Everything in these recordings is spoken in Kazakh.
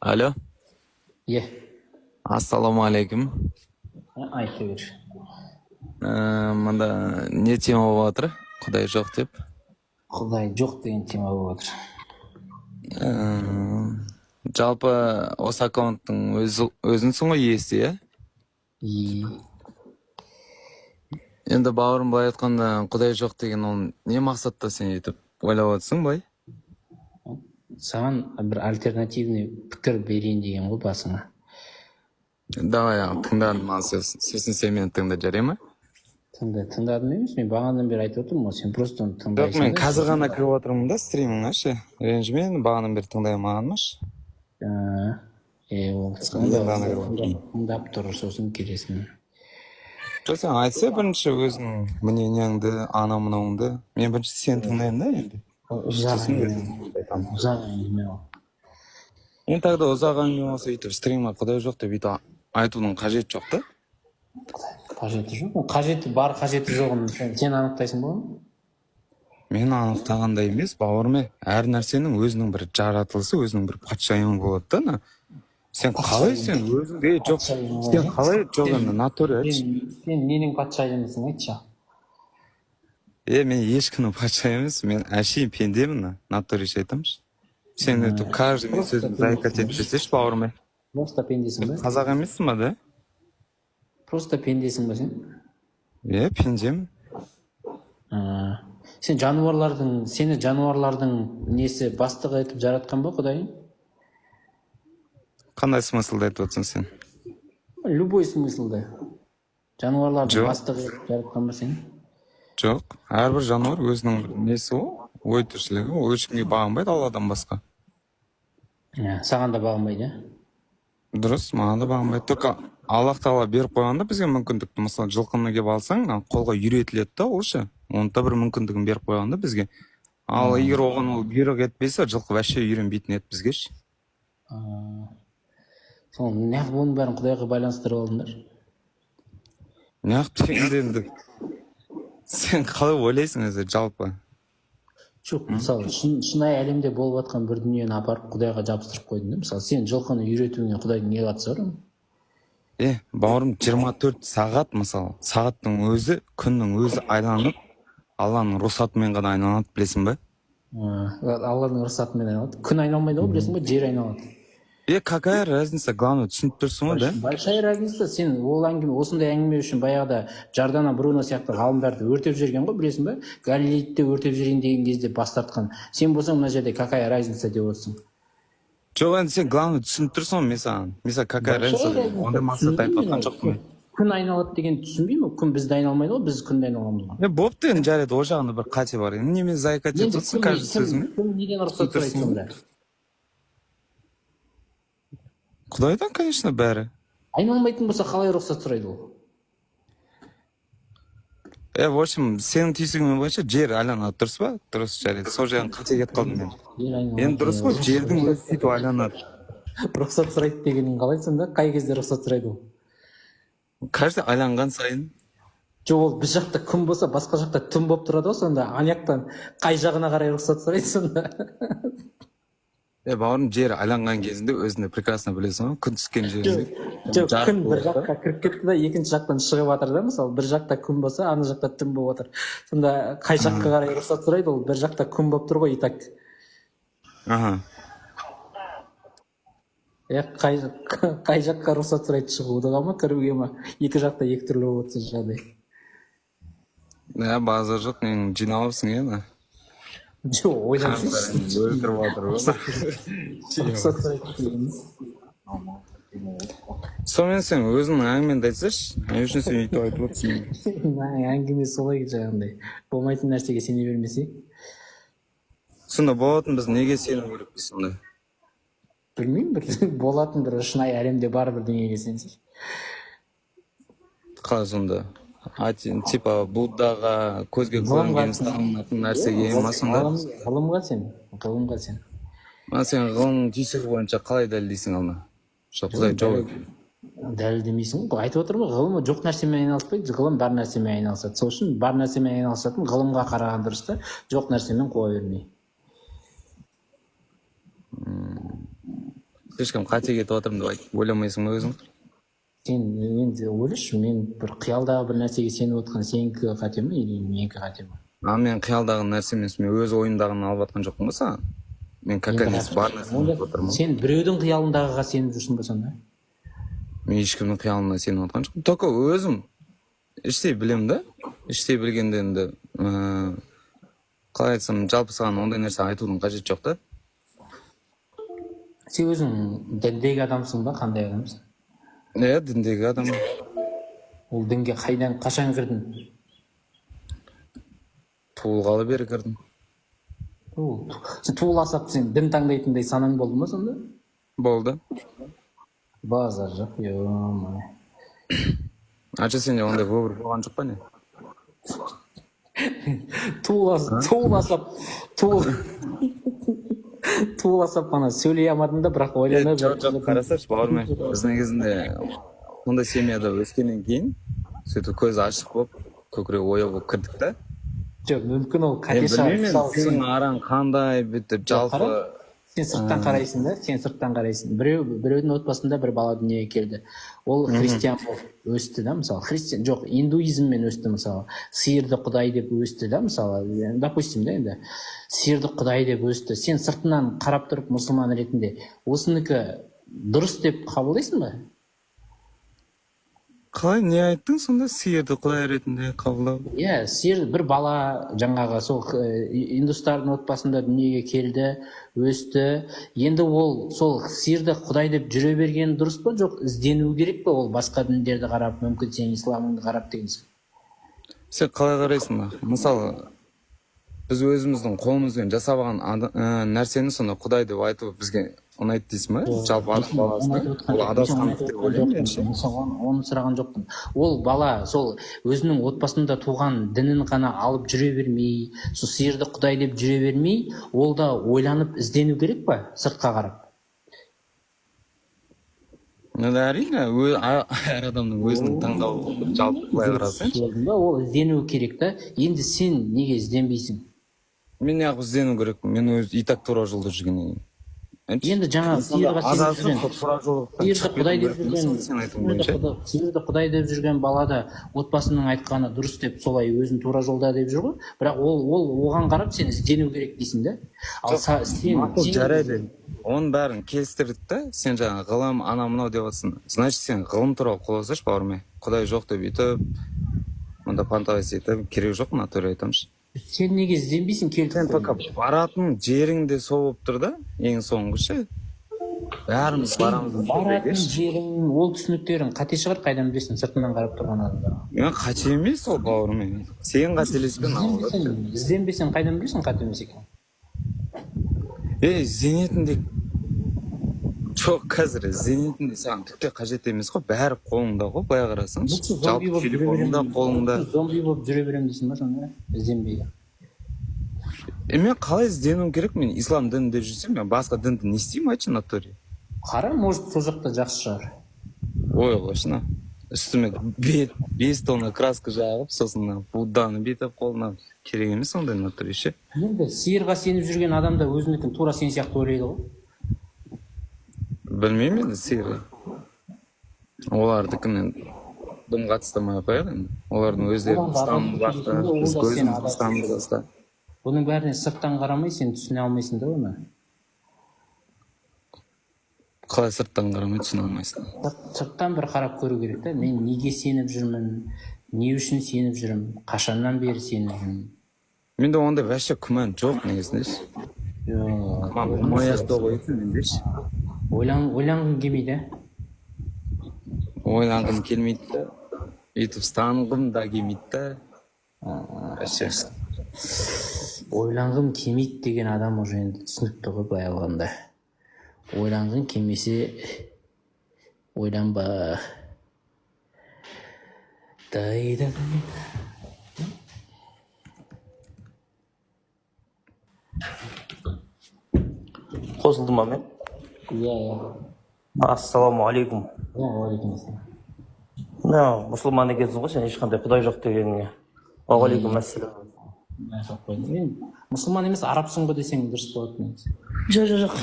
Alo, Ye, assalomu alaykum. ayta ber. Manda ne tema bo'lyapti? Xudoy yo'q deb. Xudoy yo'q degan tema bo'lib o'tir. Жалпы осы аккаунттың өзіңсің ғой иесі, иә? Енді бауырым былай айтқанда, Құдай жоқ деген ол не мақсатта сен етіп ойлап отырсың былай? Саған бір альтернативный пікір берейін деген ғой басыңа. Давай, тыңдадым ал сосын сен мені тыңда, жарай ма? Тыңдадым емес, мен бағанадан бері айтып отырмын ғой, сен просто оны Жоқ, тыңдайсың. мен қазір ғана кіріп отырмын да стриміңе ше. Ренжіме, бағанадан бері тыңдай алмағанмаш. Тыңдап тұр, сосын келесің. Жоқ, сен айтса бірінші өзің мнениеңді, анау-мынауыңды. Мен бірінші сені тыңдаймын да енді. Ұзақ әңгіме ол. Мен тогда ұзақ әңгіме болса өйтіп стримға Құдай жоқ деп өйтіп айтудың қажеті жоқ та? Қажеті жоқ. Қажеті бар, қажеті жоғын сен анықтайсың ба? Мен анықтағандай емес, бауырым. Әр нәрсенің өзінің бір жаратылысы, өзінің бір патшайымы болады да. Сен қалай сен өзіңде жоқ. Сен қалай жоқ енді натуре айтшы. Сен ненің патшайымысың айтшы. Мен ешкімнің патшайымы емес, мен әшейін пендемін, натуреше айтамыншы. Сен өйтіп каждый мен сөзімді заикать етпесеші, бауырым. Просто пендесің ба? Қазақ емессің ба, да? Просто пендесің ба сен? Пендемін. Сені жануарлардың несі бастығы етіп жаратқан ба Құдайың? Қандай смыслда айтып отырсың сен? Любой смыслда. Жануарлардың бастығы етіп жаратқан ба сені? Жоқ, әрбір жануар өзінің несі ол, ой тіршілігі, ол ешкімге бағынбайды Алладан басқа. Саған да бағынбайды, Дұрыс, маған да бағынбайды. Только Аллах Тағала беріп қойғанда бізге мүмкіндікті, мысалы жылқыны келіп алсаң, қолға үйретіледі да ол ше. Оның да бір мүмкіндігін беріп қойғанда бізге. Ал егер оған ол бұйрық етпесе, жылқы вообще үйренбейтін еді бізге ше. Сол неғып оның бәрін Құдайға байланыстырып алдыңдар? Неғып дегенде енді сен қалай ойлайсың өзі жалпы? Жоқ, мысалы шынайы әлемде болып жатқан бір дүниені апарып Құдайға жабыстырып қойдың да. Мысалы сен жылқыны үйретуіңе Құдайдың не қатысы бар? Бауырым, 24 сағат, мысалы, сағаттың өзі, күннің өзі айланып, Алланың рұқсатымен ғана айналады, білесің ба? Алланың рұқсатымен айналады. Күн айналмайды ғой, білесің ба? Жер айналады. Какая разница, главное түсініп тұрсың ғой, да? Большая разница. Сен ол әңгіме, осындай әңгіме үшін баяғыда Жордано Бруно сияқты ғалымдарды өртеп жіберген ғой, білесің ба? Галилейді де өртеп жіберейін деген кезде бас тартқан. Сен болсаң мына жерде какая разница деп отырсың. Жоқ, енді сен главное түсініп тұрсың ғой, мен саған. Mesela какая разница, ондай мақсат айтып отқан жоқпын мен. Күн айналады деген түсінбеймін. Күн бізді айналмайды ғой, біз күнді айналамыз ғой. Бопты енді жарайды, ол жағында бір қате бар. Немен заикать етіп отырсың каждый сөзіңе? Кім неден рұқсат сұрайды сонда? Құдайдан, конечно, бәрі. Айналмайтын болса қалай рұқсат сұрайды ол? В общем, сенің түйсігімен бойынша жер айланады, дұрыс па? Дұрыс, жарайды. Сол жағын қате кетіп қалдым мен. Енді дұрыс қой, жердің өзі сөйтіп айланады. Рұқсат сұрайды дегенін қалай сонда? Қай кезде рұқсат сұрайды ол? Каждый айланған сайын. Жоқ, ол біз жақта күн болса, басқа жақта түн болып тұрады ғой, сонда анаяқтан қай жағына қарай рұқсат сұрайды сонда? Бауырым, жер айланған кезінде өзіңді прекрасно білесің ғой, күн түскен жерінде. Жоқ, күн бір жаққа кіріп кетті да, екінші жақтан шығып жатыр да, мысалы, бір жақта күн болса, ана жақта түн болып жатыр. Сонда қай жаққа қарай рұқсат сұрайды, ол бір жақта күн болып тұр ғой, и так. Қай жаққа рұқсат сұрайды, шығуға ма, кіруге ма? Екі жақта екі түрлі болып отырса жағдай. Базар жоқ, мен жиналыпсың ені. Жоқ, ойлансайшы. Өлтіріп жатыр ғой. Рұқсат сұрайды дегеніміз. Сонымен сен өзіңнің әңгімеңді айтсайшы, не үшін сен өйтіп айтып отырсың? Әңгіме солай жаңағындай. Болмайтын нәрсеге сене бермесе. Сонда болатын біз неге сену керекпіз сонда? Білмеймін, болатын бір шынайы әлемде бар бір дүниеге сенсей. Қалай сонда? Типа Буддаға, көзге көрінген салынатын нәрсеге ма сонда? Ғылымға сен. Сен ғылым түйсігі бойынша қалай дәлелдейсің алма? Құдай жоқ. Дәлелдемейсің ғой, айтып отырмын ғой, ғылым жоқ нәрсемен айналыспайды, ғылым бар нәрсемен айналысады. Сол үшін бар нәрсемен айналысатын ғылымға қараған дұрыс та, жоқ нәрсемен қоя бермей. ешкім қате кетіп отырмын деп ойламайсың ба өзің? Сен енді ойлашы, мен бір қиялдағы бір нәрсеге сеніп отқан сенікі қате ма или менікі қате ма? Мен қиялдағы нәрсе емес, мен өз ойымдағыны алып жатқан жоқпын ба саған? Мен какая-нибудь бар нәрсені алып отырмын. Сен біреудің қиялындағыға сеніп жүрсің ба сонда? Мен ешкімнің қиялына сеніп отқан жоқпын. Только өзім іштей білемін да. Іштей білгенде енді қалай айтсам, жалпы саған ондай нәрсе айтудың қажеті жоқ та. Сен өзің діндегі адамсың ба, қандай адамсың? Иә, діндегі адам. Ол дінге қашан кірдің? Туылғалы бері кірдім. Сен туыласап сен дін таңдайтындай санаң болды ма сонда? Болды. Базар жоқ, ё-май. Ача сенде ондай выбор болған жоқ па не? Туыласап қана сөйлей алмадым да, бірақ ойланып. Жоқ, қарасашы бауырым, біз негізінде ондай семьяда өскеннен кейін сөйтіп көзі ашық болып, көкірегі ояу болып кірдік та. Жоқ, мүмкін ол қате шығар. Білмеймін, сенің араң қандай бүйтіп жалпы. Сен сырттан қарайсың да, біреудің отбасында бір бала дүниеге келді. Ол христиан болып өсті да, мысалы. Индуизммен өсті, мысалы. Сиырды құдай деп өсті да, мысалы. Допустим да, енді. Сиырды құдай деп өсті. Сен сыртынан қарап тұрып мұсылман ретінде осыныкі дұрыс деп қабылдайсың ба? Қалай, не айттың сонда сиырды құдай ретінде қабылдау? Иә, сиыр бір бала жаңағы сол индустардың отбасында дүниеге келді, өсті. Енді ол сол сиырды құдай деп жүре берген дұрыс па, жоқ іздену керек па, ол басқа діндерді қарап, мүмкін сен исламыңды қарап дегенсің? Сен қалай қарайсың? Мысалы, біз өзіміздің қолымызбен жасап алған нәрсені сонда құдай деп айтып бізге ұнайды дейсің ба? Жалпы адам баласына ол адасқан деп ойлаймын мен. Оны сұраған жоқпын. Ол бала сол өзінің отбасында туған дінін ғана алып жүре бермей, сол сиырды құдай деп жүре бермей, ол да ойланып іздену керек па сыртқа қарап? Әрине, әр адамның өзінің таңдауы жалпы былай қарасаңшы. Ол іздену керек та. Енді сен неге ізденбейсің? Мен неғып іздену керекпін? Мен өзі и так тура жолда жүргеннен кейін. Енді жаңа сиырды құдай деп жүрген балада отбасының айтқаны дұрыс деп солай өзін тура жолда деп жүр ғой. Бірақ ол оған қарап сен іздену керек дейсің да. Ал сен жарайды. Оның бәрін келістірдік та, сен жаңа ғылым, ана мынау деп жатсың. Значит, сен ғылым туралы қолдасашы бауырым. Құдай жоқ деп өйтіп, мұнда панталас етіп, керек жоқ мына түрі айтамшы. Сен неге ізденбейсің? Сен пока баратын жеріңде сол болып тұр да, ең соңғы ше. Бәріміз барамыз. Баратын жерің, ол түсініктерің қате шығар, қайдан білесің сыртынан қарап тұрған адамдар. Мен қате емес ол бауырым. Сен қателеспен алып. Ізденбесең қайдан білесің қате емес екен? Ізденетіндей жоқ, қазір ізденетіндей саған тіпті қажет емес қой, бәрі қолыңда ғой, былай қарасаң. Жалпы телефоныңда, қолыңда. Зомби болып жүре беремін дейсің ба сонда? Ізденбей. Мен қалай ізденуім керек? Мен ислам дінінде жүрсем, мен басқа дінді не істеймін айтшы натуре? Қара, может, сол жақта жақсы шығар. Ой, қойшына. Үстіме 5 тонна краска жағып, сосын Будданы бетіп қолына керек емес ондай натуре ше. Енді сиырға сеніп жүрген адам да өзінікін тура сен сияқты ойлайды ғой. Білмеймін енді сиырға. Олардікін дым қатыстамай қояды енді. Олардың өздерінің ұстанымы басқа, біз өзіміз ұстанымыз басқа. Бұның бәріне сырттан қарамай сен түсіне алмайсың да оны. Қалай сырттан қарамай түсіне алмайсың? Сырттан бір қарап көру керек та. Мен неге сеніп жүрмін, не үшін сеніп жүрмін, қашаннан бері сеніп жүрмін. Менде ондай вообще күмән жоқ негізінде. Мояқты қойсын мендеші. Ойланғым келмейді. Ойланғым келмейді. Өйтіп станғым да келмейді. Вообще. Ойланғым келмейді деген адам уже енді түсінікті ғой былай алғанда. Ойланғың келмесе ойланба. Қосылды ма мен? Иә. Ассаламу алейкум. Уағалейкум ассалам. Мұсылман екенсің ғой сен, ешқандай құдай жоқ дегеніңе. Уағалейкум ассалам. байқап қойдым. Мен мұсылман емес, арабсың ғой десең дұрыс болады негізі. Жоқ.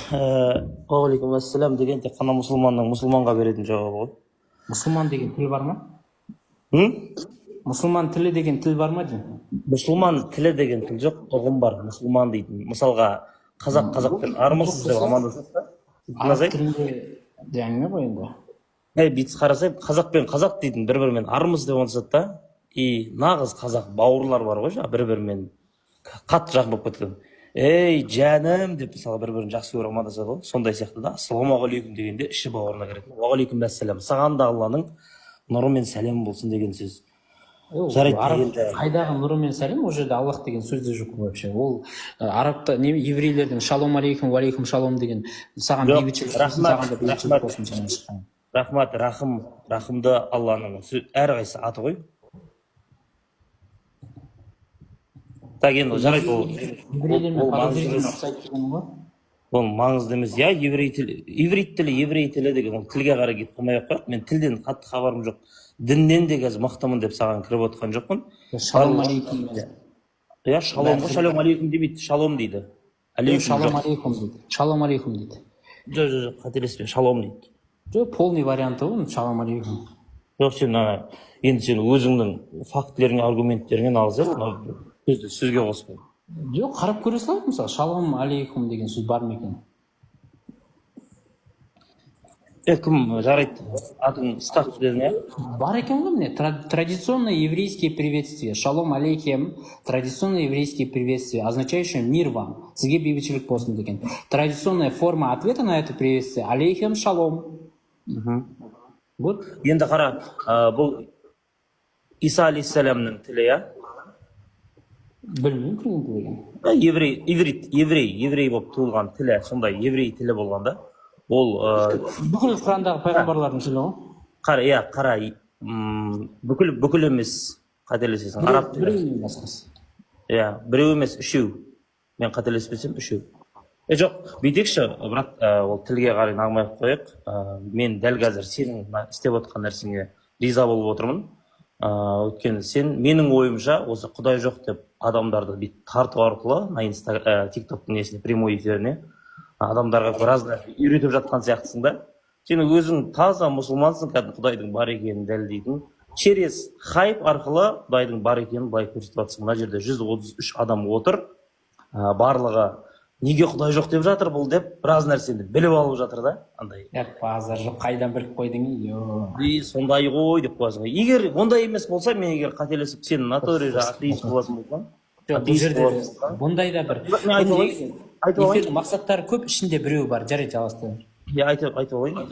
Уағалейкум ассалам деген тек қана мұсылманның мұсылманға беретін жауабы ғой. Мұсылман деген тіл бар ма? Мұсылман тілі деген тіл бар ма деймін? Мұсылман тілі деген тіл жоқ, ұғым бар. Мұсылман дейтін. Мысалға қазақпен армысыз деп амандасады. Араб тілінде де әңгіме ғой енді. Бүйтіп қарасай, қазақ пен қазақ дейтін бір-бірімен армыз деп амандасады да. И нағыз қазақ бауырлар бар ғой, жаңағы бір-бірімен қатты жақын болып кеткен. Ей, жаным деп мысалы бір-бірін жақсы көріп амандасады ғой. Сондай сияқты да. Ассалаумағалейкум дегенде іші бауырына кіреді. Уағалейкум ассалам. Саған да Алланың нұры мен сәлемі болсын деген сөз. Қайдағы нұры мен сәлем, ол жерде Аллах деген сөз де жоқ вообще. Ол арабта еврейлердің шалом алейкум, уалейкум шалом деген саған бейбітшілік болсын, саған да бейбітшілік болсын жаңа шыққан. Рахмат, рахымды Алланың әрқайсысы аты ғой. Так енді жарайды, ол маңызды емес. Я иврит тілі деген ол тілге қарай кетіп қоймай ақ қояйық. Мен тілден қатты хабарым жоқ. Діннен де қазір мықтымын деп саған кіріп отқан жоқпын. Шалом алейкум. Я шалом алейкум демейді, шалом дейді. Шалом алейкум дейді. Шалом алейкум дейді. Жоқ, қателеспе, шалом дейді. Жоқ, полный варианты ғой, шалом алейкум. Жоқ, енді сен өзіңнің фактілеріңе, аргументтеріңе алғызып, сөзге қоспай. Жоқ, қарап көре салады, мысалы, шалом алейкум деген сөз бар ма екен? Кім жарайды, атын Ысқақ дедің, иә? Бар екен ғой, міне, традиционные еврейские приветствия. Шалом алейкем, традиционные еврейские приветствия, означающие мир вам, сізге бейбітшілік болсын деген. Традиционная форма ответа на это приветствие, алейхем шалом. Вот. Енді қара, бұл Иса алейхиссаламның тілі, иә? Білмеймін кім деген. Еврей болып туылған тілі, сондай еврей тілі болғанда, ол бүкіл Құрандағы пайғамбарлардың тілі ғой. Қара, бүкіл емес, қателесесің. Араб тілі. Біреу емес, үшеу. Мен қателеспесем, үшеу. Жоқ, бүйтекші, брат, ол тілге қарай нағымай қойық. Мен дәл қазір сенің істеп отқан нәрсеңе риза болып отырмын. Өйткені сен, менің ойымша, осы Құдай жоқ деп адамдарды бүйтіп тарту арқылы, тиктоктың несіне, прямой эфиріне, адамдарға біраз үйретіп жатқан сияқтысың да. Сен өзің таза мұсылмансың, кәдімгі Құдайдың бар екенін дәлелдейтін. Через хайп арқылы Құдайдың бар екенін былай көрсетіп жатсың. Мына жерде 133 адам отыр, барлығы неге Құдай жоқ деп жатыр бұл деп біраз нәрсені біліп алып жатыр да, андай. Базар жоқ, қайдан біліп қойдың? Сондай ғой деп қоясың. Егер ондай емес болса, мен егер қателесіп сен натуре атеист боласың болсаң, бұл жерде бұндай да бір эфирдің мақсаттары көп, ішінде біреу бар. Жарайды, жалғастыр. Айтып алайын.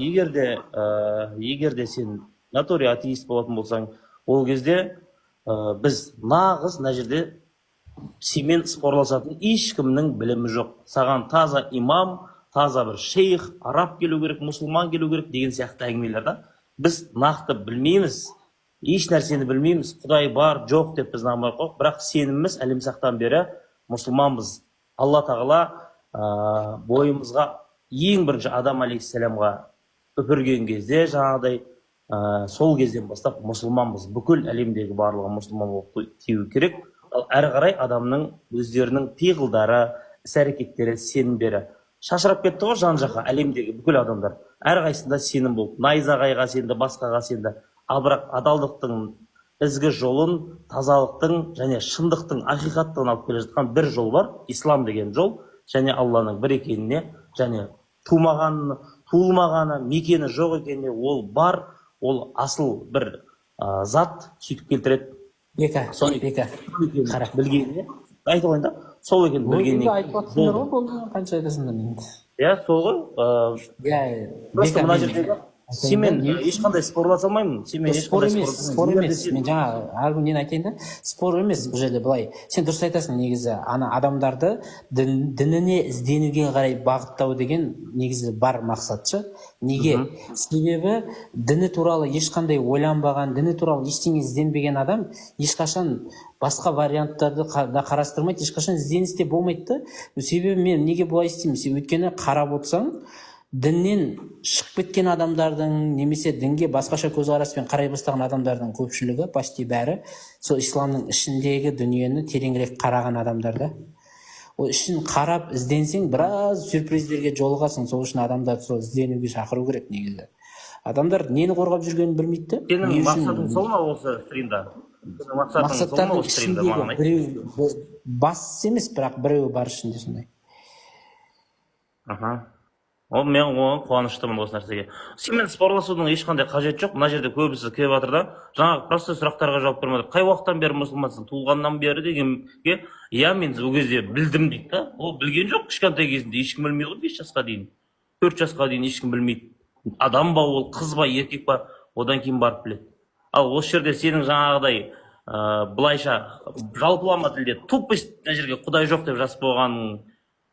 Егер де сен натуре атеист болатын болсаң, ол кезде біз нағыз мына жерде семен спорласатын ешкімнің білімі жоқ. Саған таза имам, таза бір шейх, араб келу керек, мұсылман келу керек деген сияқты әңгімелер да. Біз нақты білмейміз, еш нәрсені білмейміз. Құдай бар, жоқ деп біз нағымай қойық. Бірақ сеніміміз әлемсақтан бері мұсылманбыз. Алла тағала бойымызға ең бірінші Адам алейхиссаламға үпірген кезде жаңағыдай сол кезден бастап мұсылманбыз. Бүкіл әлемдегі барлығы мұсылман болып тию керек. Ал әрі қарай адамның өздерінің пиғылдары, іс-әрекеттері, сенімдері шашырап кетті ғой жан жаққа, әлемдегі бүкіл адамдар. Әрқайсында сенім болды. Найзағайға сенді, басқаға сенді. Ал бірақ адалдықтың ізгі жолын, тазалықтың және шындықтың, ақиқаттығын алып келе жатқан бір жол бар, ислам деген жол, және Алланың бір екеніне, және туылмағаны, мекені жоқ екеніне, ол бар, ол асыл бір зат сөйтіп келтіреді. Қара. Білгеніне, айтып алайын да, сол екен білгеніне. Айтып атсыңдар ғой, болған қанша айтасыңдар енді. Сол ғой. Просто мына жердегі сенмен ешқандай спорласа алмаймын. Спор емес. Мен жаңа нені айтайын да, спор емес бұл жерде былай. Сен дұрыс айтасың, негізі ана адамдарды дініне ізденуге қарай бағыттау деген негізі бар мақсатшы. Неге? Себебі діні туралы ешқандай ойланбаған, діні туралы ештеңе ізденбеген адам ешқашан басқа варианттарды да қарастырмайды, ешқашан ізденісте болмайды да. Себебі мен неге бұлай істеймін? Өйткені қарап отырсаң, діннен шығып кеткен адамдардың немесе дінге басқаша көзқараспен қарай бастаған адамдардың көпшілігі, почти бәрі, сол исламның ішіндегі дүниені тереңірек қараған адамдар да. Ол ішін қарап ізденсең, біраз сюрприздерге жолығасың. Сол үшін адамдарды сол ізденуге шақыру керек негізі. Адамдар нені қорғап жүргенін білмейді да. Сенің мақсатың сол ма осы стримда? Мақсаттардың ішіндегі біреу бастысы емес, бірақ біреуі бар ішінде сондай. Мен оған қуаныштымын осы нәрсеге. Сенімен спорласудың ешқандай қажеті жоқ. Мына жерде көбісі келіп жатыр да, жаңағы просто сұрақтарға жауап бермей жатыр. Қай уақыттан бері мұсылмансың? Туылғаннан бері дегенге, иә мен ол кезде білдім дейді да. Ол білген жоқ кішкентай кезінде, ешкім білмейді ғой 5 жасқа дейін. 4 жасқа дейін ешкім білмейді. Адам ба ол, қыз ба, еркек ба, одан кейін барып біледі. Ал осы жерде сенің жаңағыдай былайша жалпылама тілде тупость мына жерге құдай жоқ деп жазып қойғаның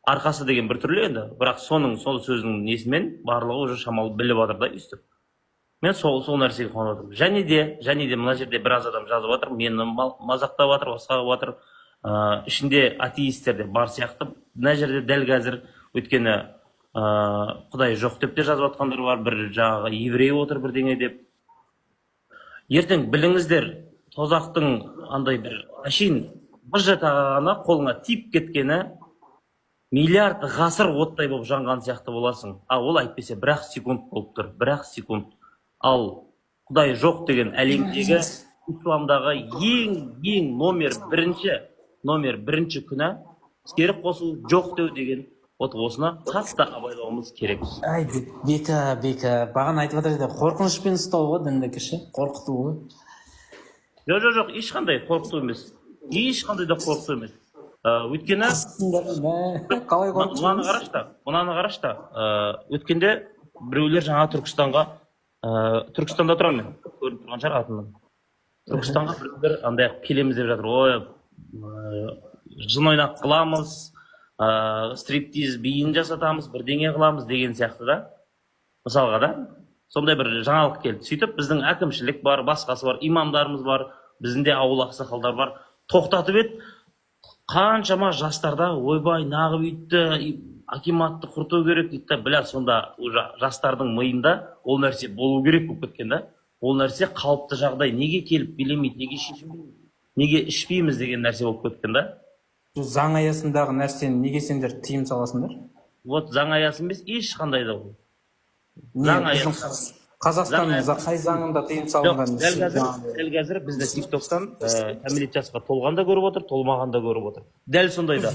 арқасы деген бір түрлі енді, бірақ сол сөздің несімен барлығы уже шамалы біліп жатыр да өйстіп. Мен сол нәрсеге қуанып отырмын. Және де мына жерде біраз адам жазып жатыр, мені мазақтап жатыр, басқа жатыр. Ішінде атеисттер де бар сияқты. Мына жерде дәл қазір өйткені құдай жоқ деп те жазып жатқандар бар, бір жаңағы еврей отыр бірдеңе деп. Ертең біліңіздер, тозақтың андай бір әшейін бір жатағана қолыңа тиіп кеткені миллиард ғасыр оттай болып жанған сияқты боласың. Ол әйтпесе 1 секунд болып тұр, 1 секунд. Ал құдай жоқ деген әлемдегі исламдағы ең номер бірінші күнә серік қосу жоқ деу деген осыны қатты абайлауымыз керек. Ай, бека, бағана айтып жатыр еді, қорқынышпен ұстау ғой дінді кіші, қорқыту ғой. Жоқ, ешқандай қорқыту емес. Ешқандай да қорқыту емес. Өйткені мынаны қарашта, өткенде біреулер жаңа Түркістанда тұрамын мен, көрініп тұрған шығар атымнан. Түркістанға біреулер андай келеміз деп жатыр. Ой, жын ойнақ қыламыз, стриптиз биін жасатамыз, бірдеңе қыламыз деген сияқты да. Мысалға да, сондай бір жаңалық келді. Сөйтіп біздің әкімшілік бар, басқасы бар, имамдарымыз бар, біздің де ауыл ақсақалдар бар. Тоқтатып еді, қаншама жастарда ойбай нағып үйтті, акиматты құрту керек дейді. Білә, сонда жастардың миында ол нәрсе болу керек болып кеткен да. Ол нәрсе қалыпты жағдай. Неге келіп билемейді, неге шешінбейді, неге ішпейміз деген нәрсе болып кеткен да. Заң аясындағы нәрсені неге сендер тыйым саласыңдар? Вот заң аясы емес, ешқандай да ол. Қазақстанның қай заңында тыйым салынған? Дәл қазір бізді TikTok-тан кәмелет жасқа толғанда көріп отыр, толмағанда көріп отыр. Дәл сондай да.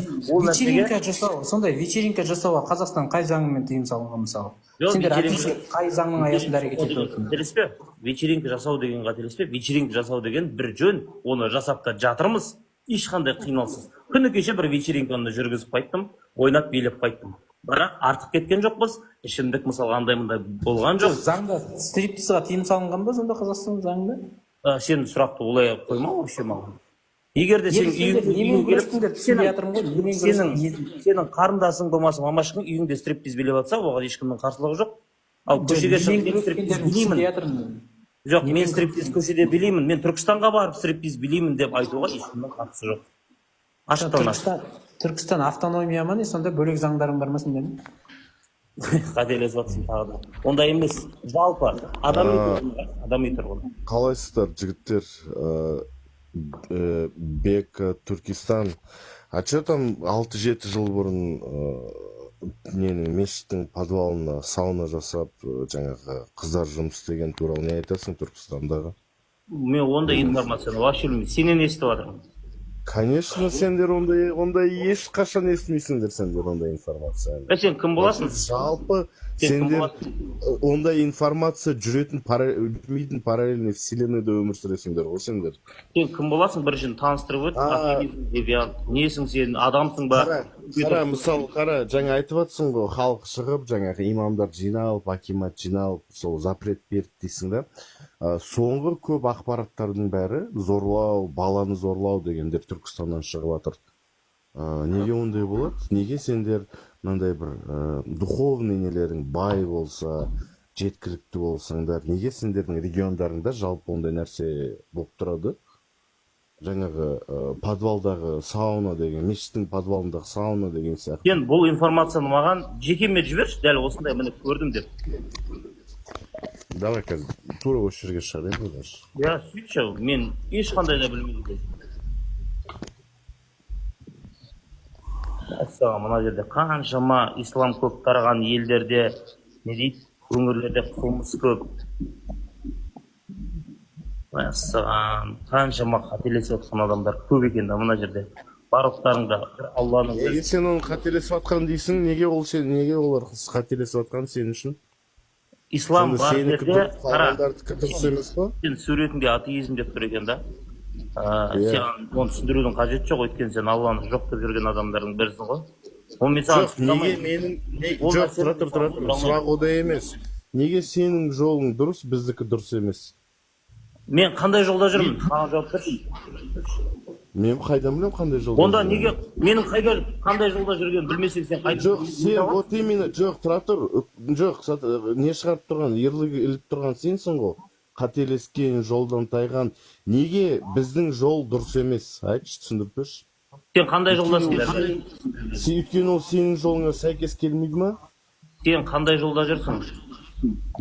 Вечеринка жасауға Қазақстан қай заңымен тыйым салынған мысалы? Сендер әкімшілік қай заңның аясында әрекет етіп отырсыңдар? Қателеспе? Вечеринка жасау деген қателеспе? Вечеринка жасау деген бір жөн, оны жасап та жатырмыз, ешқандай қиналсыз. Күні кеше бір вечеринканы жүргізіп қайттым, ойнап билеп қайттым. Бірақ артық кеткен жоқпыз, ішімдік мысалға андай болған жоқ. Заңда стриптизға тыйым салынған ба сонда Қазақстан заңында? Сен сұрақты олай қойма вообще маған. Егер де сен сенің қарындасың болмаса мамашың үйіңде стриптиз билеп жатса, оған ешкімнің қарсылығы жоқ. Ал көшеге шығып стриптиз билеймін. Жоқ, мен стриптиз көшеде билеймін, мен Түркістанға барып стриптиз билеймін деп айтуға ешкімнің қатысы жоқ. Түркістан автономия ма не, сонда бөлек заңдарың бар ма сендердің? Қателесіп жатсың тағы да. Ондай емес, жалпы адами тұрғын. Қалайсыздар жігіттер? Бек, Түркістан. Че там 6-7 жыл бұрын мешіттің подвалына сауна жасап, жаңағы қыздар жұмыс істеген туралы не айтасың Түркістандағы? Мен ондай информацияны вообще білмеймін. Сенен естіп жатырмын. Конечно, сендер ондай ешқашан естімейсіңдер сендер ондай информацияны. Сен кім боласың? Жалпы сендер ондай информация жүретін параллельный вселенныйда өмір сүресіңдер ғой сендер. Сен кім боласың? Біріншіден таныстырып өт. Несің сен, адамсың ба? Қара, мысалы, жаңа айтып жатсың ғой, халық шығып, жаңағы имамдар жиналып, акимат жиналып, сол запрет берді дейсің да. Соңғы көп ақпараттардың бәрі зорлау, баланы зорлау дегендер Түркістаннан шығып жатыр. Неге ондай болады? Неге сендер мынандай бір духовный нелерің бай болса, жеткілікті болсаңдар, неге сендердің региондарыңда жалпы ондай нәрсе болып тұрады? жаңағы подвалдағы сауна деген, мешіттің подвалындағы сауна деген сияқты. Сен бұл информацияны маған жекеме жіберші, дәл осындай міне көрдім деп. Давай қазір тура осы жерге шығарайын ғой. Я сөйтші, мен ешқандай да білмейді. Әссаған, мына жерде қаншама ислам көп тараған елдерде, не дейді, өңірлерде қылмыс көп. Мәссаған, қаншама қателесіп отқан адамдар көп екен да мына жерде. Барлықтарыңда Алланың Неге сен оны қателесіп отқан дейсің? Неге олар қателесіп отқан сен үшін? Ислам бар жерде, қара, дұрыс емес па? сен суретінде атеизм деп тұр екен да. Сен оны түсіндірудің қажеті жоқ, өйткені сен Алланы жоқ деп жүрген адамдардың бірісің ғой. Жоқ, неге менің жоқ, тұра, сұрақ одай емес. Неге сенің жолың дұрыс, біздікі дұрыс емес? Мен қандай жолда жүрмін? Маған жауап берші. Мен қайдан білем қандай жолда? Онда неге менің қандай жолда жүргенін білмесең сен қайдан? Жоқ, сен вот именно жоқ, тұра тұр. Жоқ, не шығарып тұрған, ерлігі іліп тұрған сенсің ғой. Қателескен, жолдан тайған. Неге біздің жол дұрыс емес? Айтшы, түсіндіріп берші. Сен қандай жолдасың? Өйткені ол сенің жолыңа сәйкес келмейді ма? Сен қандай жолда жүрсің?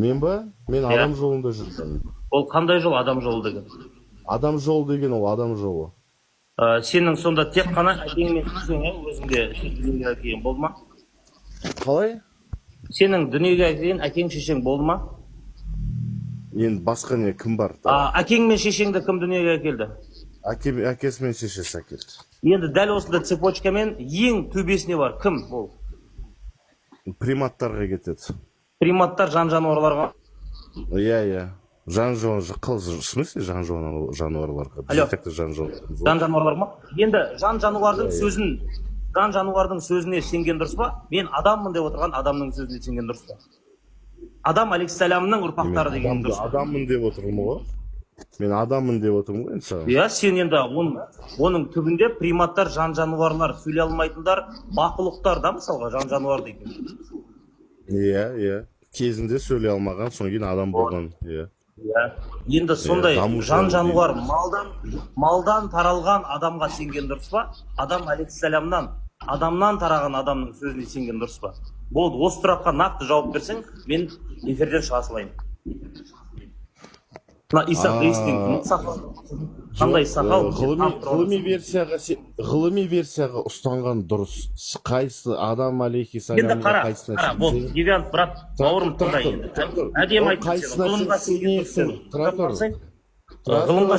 Мен ба? Мен адам жолында жүрмін. Ол қандай жол адам жолы деген? Адам жолы деген ол адам жолы. Сенің сонда тек қана әкеңмен шешең өзіңде дүниеге әкелген болды ма? Қалай? Сенің дүниеге әкелген әкең шешең болды ма? Енді басқа не кім бар? Әкең мен шешеңді кім дүниеге әкелді? Әкесі мен шешесі әкелді. Енді дәл осында цепочкамен ең төбесіне бар. Кім ол? Приматтарға кетеді. Приматтар жан-жануарларға? Иә. В смысле жан-жануарларға? Жан-жануарлар ма? Енді жан-жануардың сөзіне сенген дұрыс па? Мен адаммын деп отырған адамның сөзіне сенген дұрыс па? Адам алейхиссаламның ұрпақтары деген дұрыс па? Адаммын деп отырмын ғой. Мен адаммын деп отырмын ғой енді саған. Иә, сен енді оның түбінде приматтар, жан-жануарлар, сөйлей алмайтындар, мақұлықтар да мысалға жан-жануар деген. Иә. Кезінде сөйлей алмаған, соң кейін адам болған. Иә. Енді сондай жан-жануар малдан таралған адамға сенген дұрыс па? Адам алейхиссаламнан, адамнан тараған адамның сөзіне сенген дұрыс па? Болды, осы сұраққа нақты жауап берсең, мен эфирден шыға салайын. Исақ қандай сақал? Ғылыми версияға ұстанған дұрыс. Қайсы адам енді қара, бұл девиант брат, бауырым тыңдай енді. Әдем айтты, ғылымға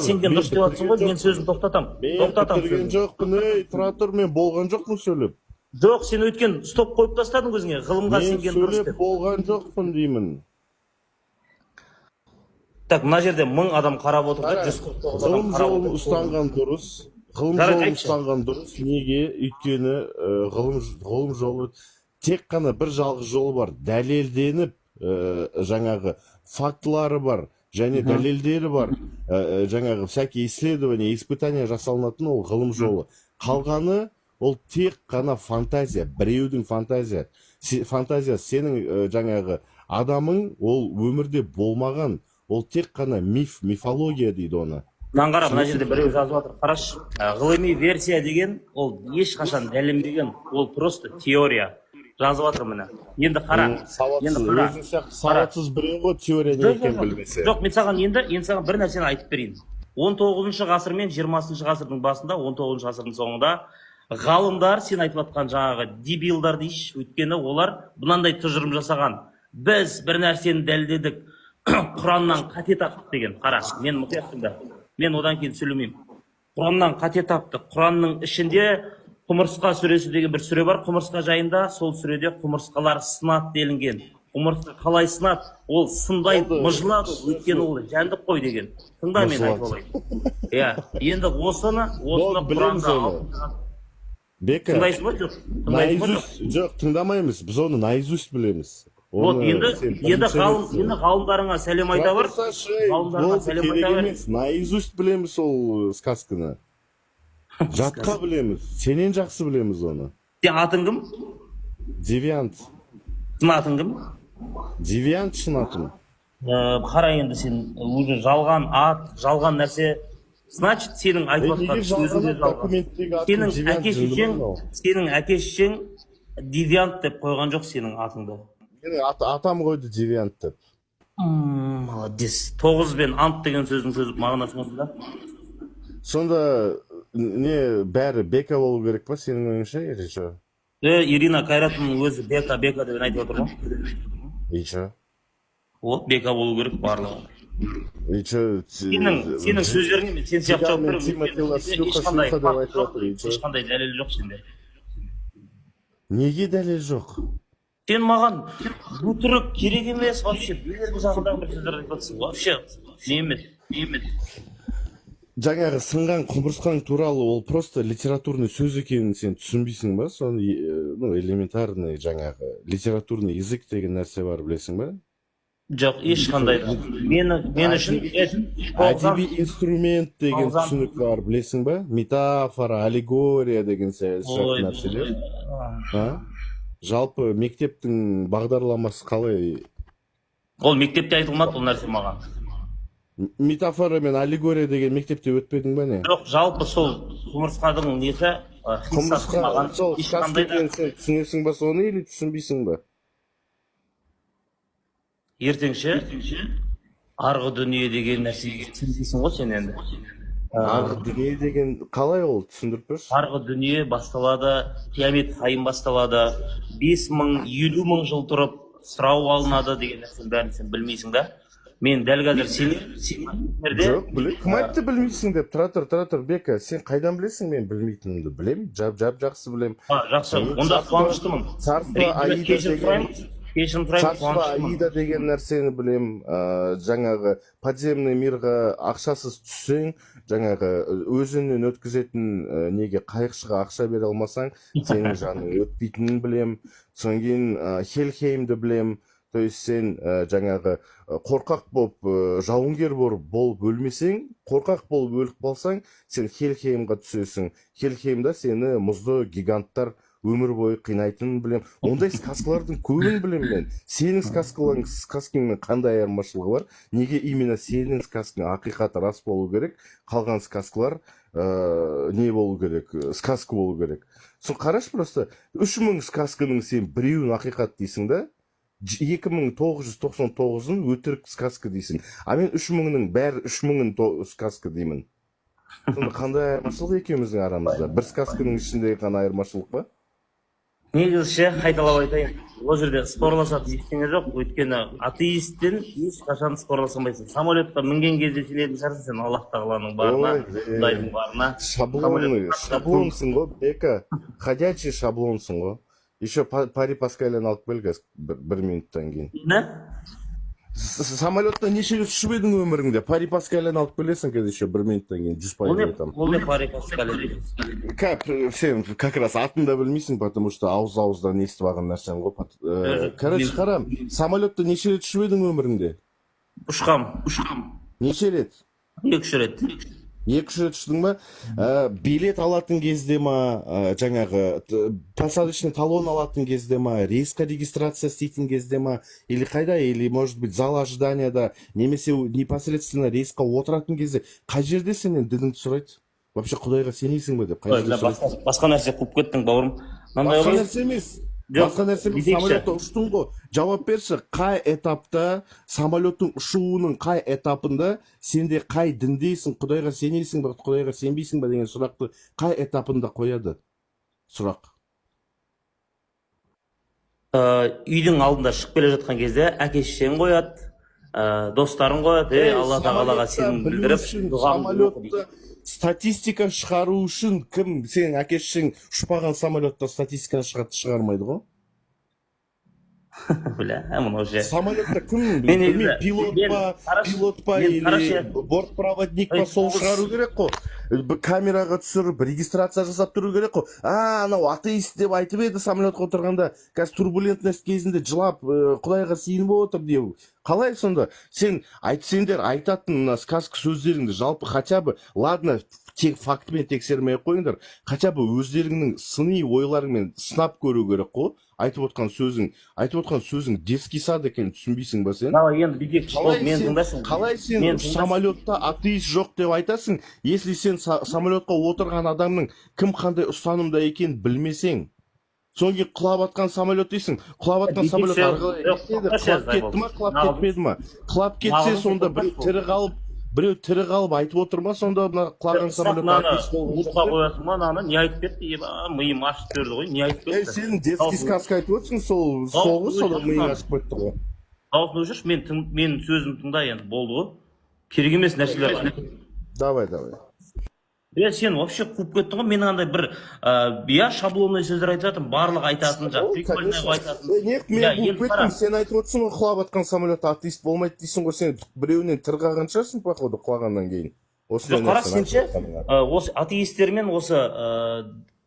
сенген дұрыс деп атсың ғой, мен сөзін тоқтатам. Мен жоқпын, тұра тұр, мен болған жоқпын сөйлеп. Жоқ, сен өткен стоп қойып тастадың өзіңе, ғылымға сенген дұрыс деп. Мен сөйлеп болған жоқпын деймін. Так, мына жерде 1000 адам қарап отырды, 149 адам қарап отырды. Ғылым жолын ұстанған дұрыс. Неге? Өйткені ғылым жолы тек қана бір жалғыз жолы бар. Дәлелденіп, жаңағы фактылары бар, және дәлелдері бар. Жаңағы всякие исследования, испытания жасалынатын ол ғылым жолы. Қалғаны ол тек қана фантазия, біреудің фантазия. Фантазия сенің жаңағы адамың ол өмірде болмаған. Ол тек қана мифология дейді оны. Қара, мына жерде біреу жазып жатыр. Қарашы, ғылыми версия деген ол ешқашан дәлелденбеген, ол просто теория. Жазып жатыр міне. Енді қара. Сауатсыз біреу ғой теория не екенін білмесе. Жоқ, мен саған бір нәрсені айтып берейін. 19 ғасыр мен 20 ғасырдың басында, 19 ғасырдың соңында ғалымдар, сен айтып жатқан жаңағы дебилдар дейші, өйткені олар мынандай тұжырым жасаған. Біз бір нәрсені дәлелдедік, Құраннан қате таптық деген. Қара, мен мұқият тыңда. Мен одан кейін сөйлемеймін. Құраннан қате таптық. Құранның ішінде Құмырсқа сүресі деген бір сүре бар. Құмырсқа жайында сол сүреде құмырсқалар сынады делінген. Құмырсқа қалай сынады? Ол сынбайды, мыжылады, өйткені ол жәндік қой деген. Тыңда, мен айтып алайын. Иә, енді осыны Құранға тыңдайсың ба, жоқ? Жоқ, тыңдамаймыз. Біз оны наизусть білеміз. Вот, енді ғалымдарыңа сәлем айта бар. Ғалымдарыңа сәлем айта бар. Наизусть білеміз ол сказканы. Жатқа білеміз. Сенен жақсы білеміз оны. Сен атың кім? Девиант. Сен атың кім? Девиант шын атым. Қара, енді сен уже жалған ат, жалған нәрсе Значит, сенің айтып неге жатқан сөзің де жалған жалған. документтегі атын Сенің әке-шешең девиант деп қойған жоқ сенің атыңды. Менің атам қойды девиант деп. Молодец. 9 бен ант деген сөздің мағынасы осында. Сонда не бәрі бека болу керек па сенің ойыңша, или что? Ирина Кайратовнаның өзі бека деп айтып отыр ғой. И что? Вот бека болу керек барлығы. И что? Сенің сөздеріңе мен сен сияқты жауап беремін. Ешқандай дәлел жоқ сенде. Неге дәлел жоқ? Сен маған өтірік керек емес вообще. Белердің жағындағы бір сөздер айтып жатсың. Вообще не емес. Жаңағы сынған құмырсқаң туралы ол просто литературный сөз екенін сен түсінбейсің ба? Соны элементарный жаңағы литературный язык деген нәрсе бар, білесің ба? Жоқ, ешқандай да. Мен үшін әдеби инструмент деген түсінік бар, білесің ба? Метафора, аллегория деген сияқты нәрселер. Жалпы мектептің бағдарламасы қалай? Ол мектепте айтылмады ол нәрсе маған. Метафора мен аллегория деген мектепте өтпедің ба не? Жоқ, жалпы сол құмырсқаның несі қиссасы маған ешқандай да. Сен түсінесің ба соны, или түсінбейсің ба? Ертеңше арғы дүние деген нәрсеге түсінбейсің ғой сен енді. Арғы дүние деген қалай ол, түсіндіріп берші? Арғы дүние басталады, қиямет қайым басталады, 5000, 50.000 жыл тұрып сұрау алынады деген нәрсенің бәрін сен білмейсің да. Мен дәл қазір сендерде... Жоқ, кім айтты білмейсің деп, тұра тұр, Бека, сен қайдан білесің мен білмейтінімді? Білем, жақсы білем. Жақсы, онда қуаныштымын. Царство Аида деген нәрсені білем, жаңағы подземный мирға ақшасыз түссең, жаңағы өзінен өткізетін неге қайықшыға ақша бере алмасаң, сенің жаның өтпейтінін білем. Содан кейін Хельхеймді білем. То есть сен жаңағы қорқақ болып, жауынгер болып өлмесең, қорқақ болып өліп қалсаң, сен Хельхеймға түсесің. Хельхеймда сені мұзды гиганттар өмір бойы қинайтынын білем. Ондай сказкалардың көбін білем мен. Сенің сказкаңмен қандай айырмашылығы бар? Неге именно сенің сказкаң ақиқаты рас болу керек, қалған сказкалар не болу керек, сказка болу керек. Соң қараш просто 3000 сказканың сен біреуін ақиқат дейсің да, 2999-ын өтірік сказка дейсің. А мен 3000-ның бәрі 3000-ын сказка деймін. Сонда қандай айырмашылық екеуміздің арамызда? Бір сказканың ішіндегі ғана айырмашылық па? Негізше қайталап айтайын, ол жерде спорласатын ештеңе жоқ, өйткені атеисттен ешқашан спорласамайсың. Самолетқа мінген кезде сенетін шығарсың сен Аллах тағаланың барына, Құдайдың барына. Шаблонсың ғой, Бека, ходячий шаблонсың ғой. Еще Пари Паскален алып кел қазір 1 минуттан кейін. Не? Самолетта неше рет ұшып едің өміріңде? Пари Паскален алып келесің қазір еще 1 минуттан кейін 100% айтамын. Ол не Пари Паскален? Сен как раз атын да білмейсің, потому что ауыздан естіп алған нәрсең ғой. Короче, қарам, самолетта неше рет ұшып едің өміріңде? Ұшқам. Неше рет? 2-3 рет. 2-3 рет ұштың ба? Билет алатын кезде ма, жаңағы посадочный талон алатын кезде ма, рейсқа регистрация істейтін кезде ма, или қайда, или может быть зал ожиданияда, немесе непосредственно рейсқа отыратын кезде, қай жерде сенен дініңді сұрайды? Вообще Құдайға сенесің бе деп? Басқа нәрсе қуып кеттің бауырым. Басқа нәрсе емес. Басқа нәрсе емес, самолетта ұштың ғой. Жауап берші, қай этапта, самолеттің ұшуының қай этапында сенде қай діндейсің, Құдайға сенесің бе, Құдайға сенбейсің бе деген сұрақты қай этапында қояды? Сұрақ. Үйдің алдында шығып келе жатқан кезде әке-шешең қояды, достарың қояды, Алла тағалаға сенім білдіріп, самолетта статистика шығару үшін кім, сенің әке-шешең ұшпаған самолетта статистиканы шығармайды ғой? Бля, мынау же. Самолетта кім, пилот па, или бортпроводник па, сол шығару керек қой. Камераға түсіріп, регистрация жасап тұру керек қой. Анау атеист деп айтып еді самолетқа отырғанда, қазір турбулентность кезінде жылап, Құдайға сиынып отыр деу. Қалай сонда? Сендер айтатын сказка сөздеріңді жалпы хотя бы, ладно, тек фактымен тексермей қойыңдар, хотя бы өздеріңнің сыни ойларыңмен сынап көру керек қой. Айтып отқан отқан сөзің детский сад екенін түсінбейсің ба сен? давай енді бүйтейік, мені тыңдасын. Қалай сен самолетта атеист жоқ деп айтасың, если сен самолетқа отырған адамның кім қандай ұстанымда екенін білмесең? Содан кейін құлап атқан самолет дейсің. Құлап атқан самолет құлап кетті ма, құлап кетпеді ма? Құлап кетсе сонда біреу тірі қалып айтып отыр ма сонда мына құлаған самолет атеист болып ұмытқа қоясың ма, мынаны не айтып кетті, миым ашып берді ғой, не айтып кетті? Сен детский сказка айтып отырсың, сол содан миың ашып кетті ғой. Дауысын өшірші, менің сөзімді тыңда енді, болды ғой. Керек емес нәрселер. Давай. Сен вообще қуып кеттің ғой, менің андай бір шаблонный сөздер айтып жатырмын, барлық айтатын прикольный айтатын. Мен қуып кеттім, сен айтып отырсың ғой, құлап атқан самолет атеист болмайды дейсің ғой, сен біреуінен тірі қалған шығарсың походу құлағаннан кейін. Жоқ, қара сенше, осы атеистер мен осы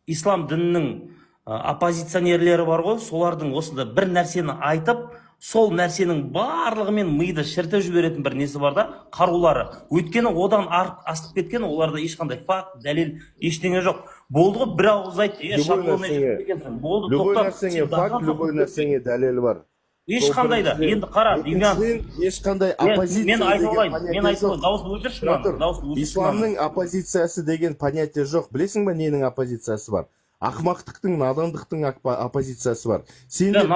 ислам дінінің оппозиционерлері бар ғой, солардың осында бір нәрсені айтып, сол нәрсенің барлығымен миды шіртіп жіберетін бір несі бар да, қарулары. Өйткені одан асып кеткен, оларда ешқандай факт, дәлел, ештеңе жоқ. Болды ғой, бір ауыз айт, любой нәрсеңе факт, любой нәрсеңе дәлел бар. Ешқандай да, енді қара, Демьян. Ешқандай оппозиция деген понятие жоқ. Исламның оппозициясы деген понятие жоқ. Білесің ба, ненің оппозициясы бар? Ақмақтықтың, надандықтың оппозициясы бар. Сендер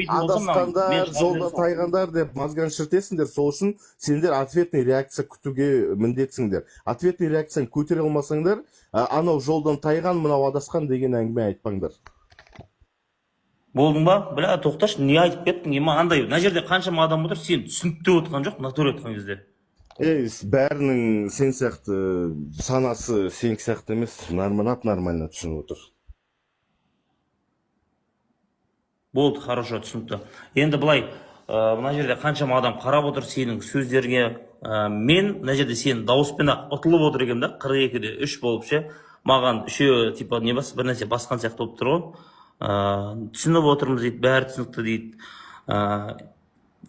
адасқандар, жолда тайғандар деп мазган шіртесіңдер, сол үшін сендер ответный реакция күтуге міндетсіңдер. Ответный реакцияны көтере алмасаңдар, анау жолдан тайған, мынау адасқан деген әңгіме айтпаңдар. Болдың ба? Бля, тоқташы, не айтып кеттің? Андай, мына жерде қаншама адам отыр, сен түсініп те отқан жоқ, натуре отқан кезде. Бәрінің сен сияқты санасы сен сияқты емес, нормально түсініп отыр. Болды, хорошо, түсінікті. Енді былай, мына жерде қаншама адам қарап отыр сенің сөздерге. Мен мына жерде сен дауыспен ақ ұтылып отыр екен да, 42-де 3 болып ше. Маған үшеуі типа не бас, бір нәрсе басқан сияқты болып тұр ғой. Түсініп отырмыз дейді, бәрі түсінікті дейді.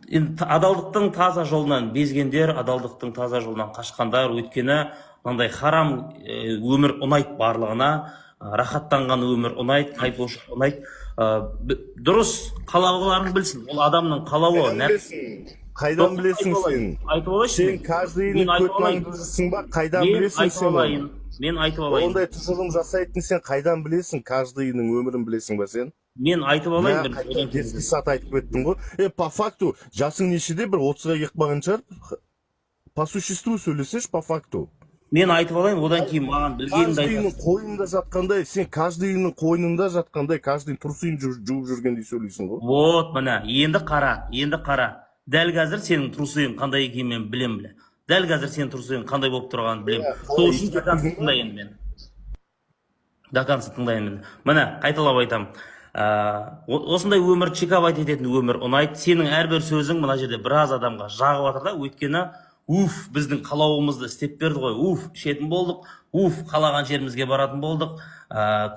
Адалдықтың таза жолынан безгендер, адалдықтың таза жолынан қашқандар, өйткені мынандай харам өмір ұнайды барлығына, рахаттанған өмір ұнайды, кайфушылық ұнайды. Дұрыс, қалауларың білсін, ол адамның қалауы. Қайдан білесің сен? Айтып алайыншы. Сен каждыйның көтмаңды жүрсің ба? Қайдан білесің сен? Мен айтып алайын. Ондай тұжырым жасайтын сен қайдан білесің? Каждыйның өмірін білесің ба сен? Мен айтып алайын. Детский сад айтып кеттің ғой. По факту, жасың нешеде? бір 30-ға келіп қалған шығар? По существу сөйлесеш, по факту. Мен айтып алайын, одан кейін маған білгенімді айтасың. Каждыйның қойнында жатқандай, сен каждыйның қойнында жатқандай, каждыйның тұрсыйын жуып жүргендей сөйлейсің ғой. Вот, мына, енді қара. Дәл қазір сенің трусыйың қандай екенін мен білем. Дәл қазір сенің трусыйың қандай болып тұрғанын білем. Сол үшін докансын тыңдайын мен. Докансын тыңдайын мен. Міне, қайталап айтам. Осындай өмір чекабайт ететін өмір ұнайды. Сенің әрбір сөзің мына жерде біраз адамға жағып жатыр да, өйткені біздің қалауымызды істеп берді ғой. Ішетін болдық. Қалаған жерімізге баратын болдық.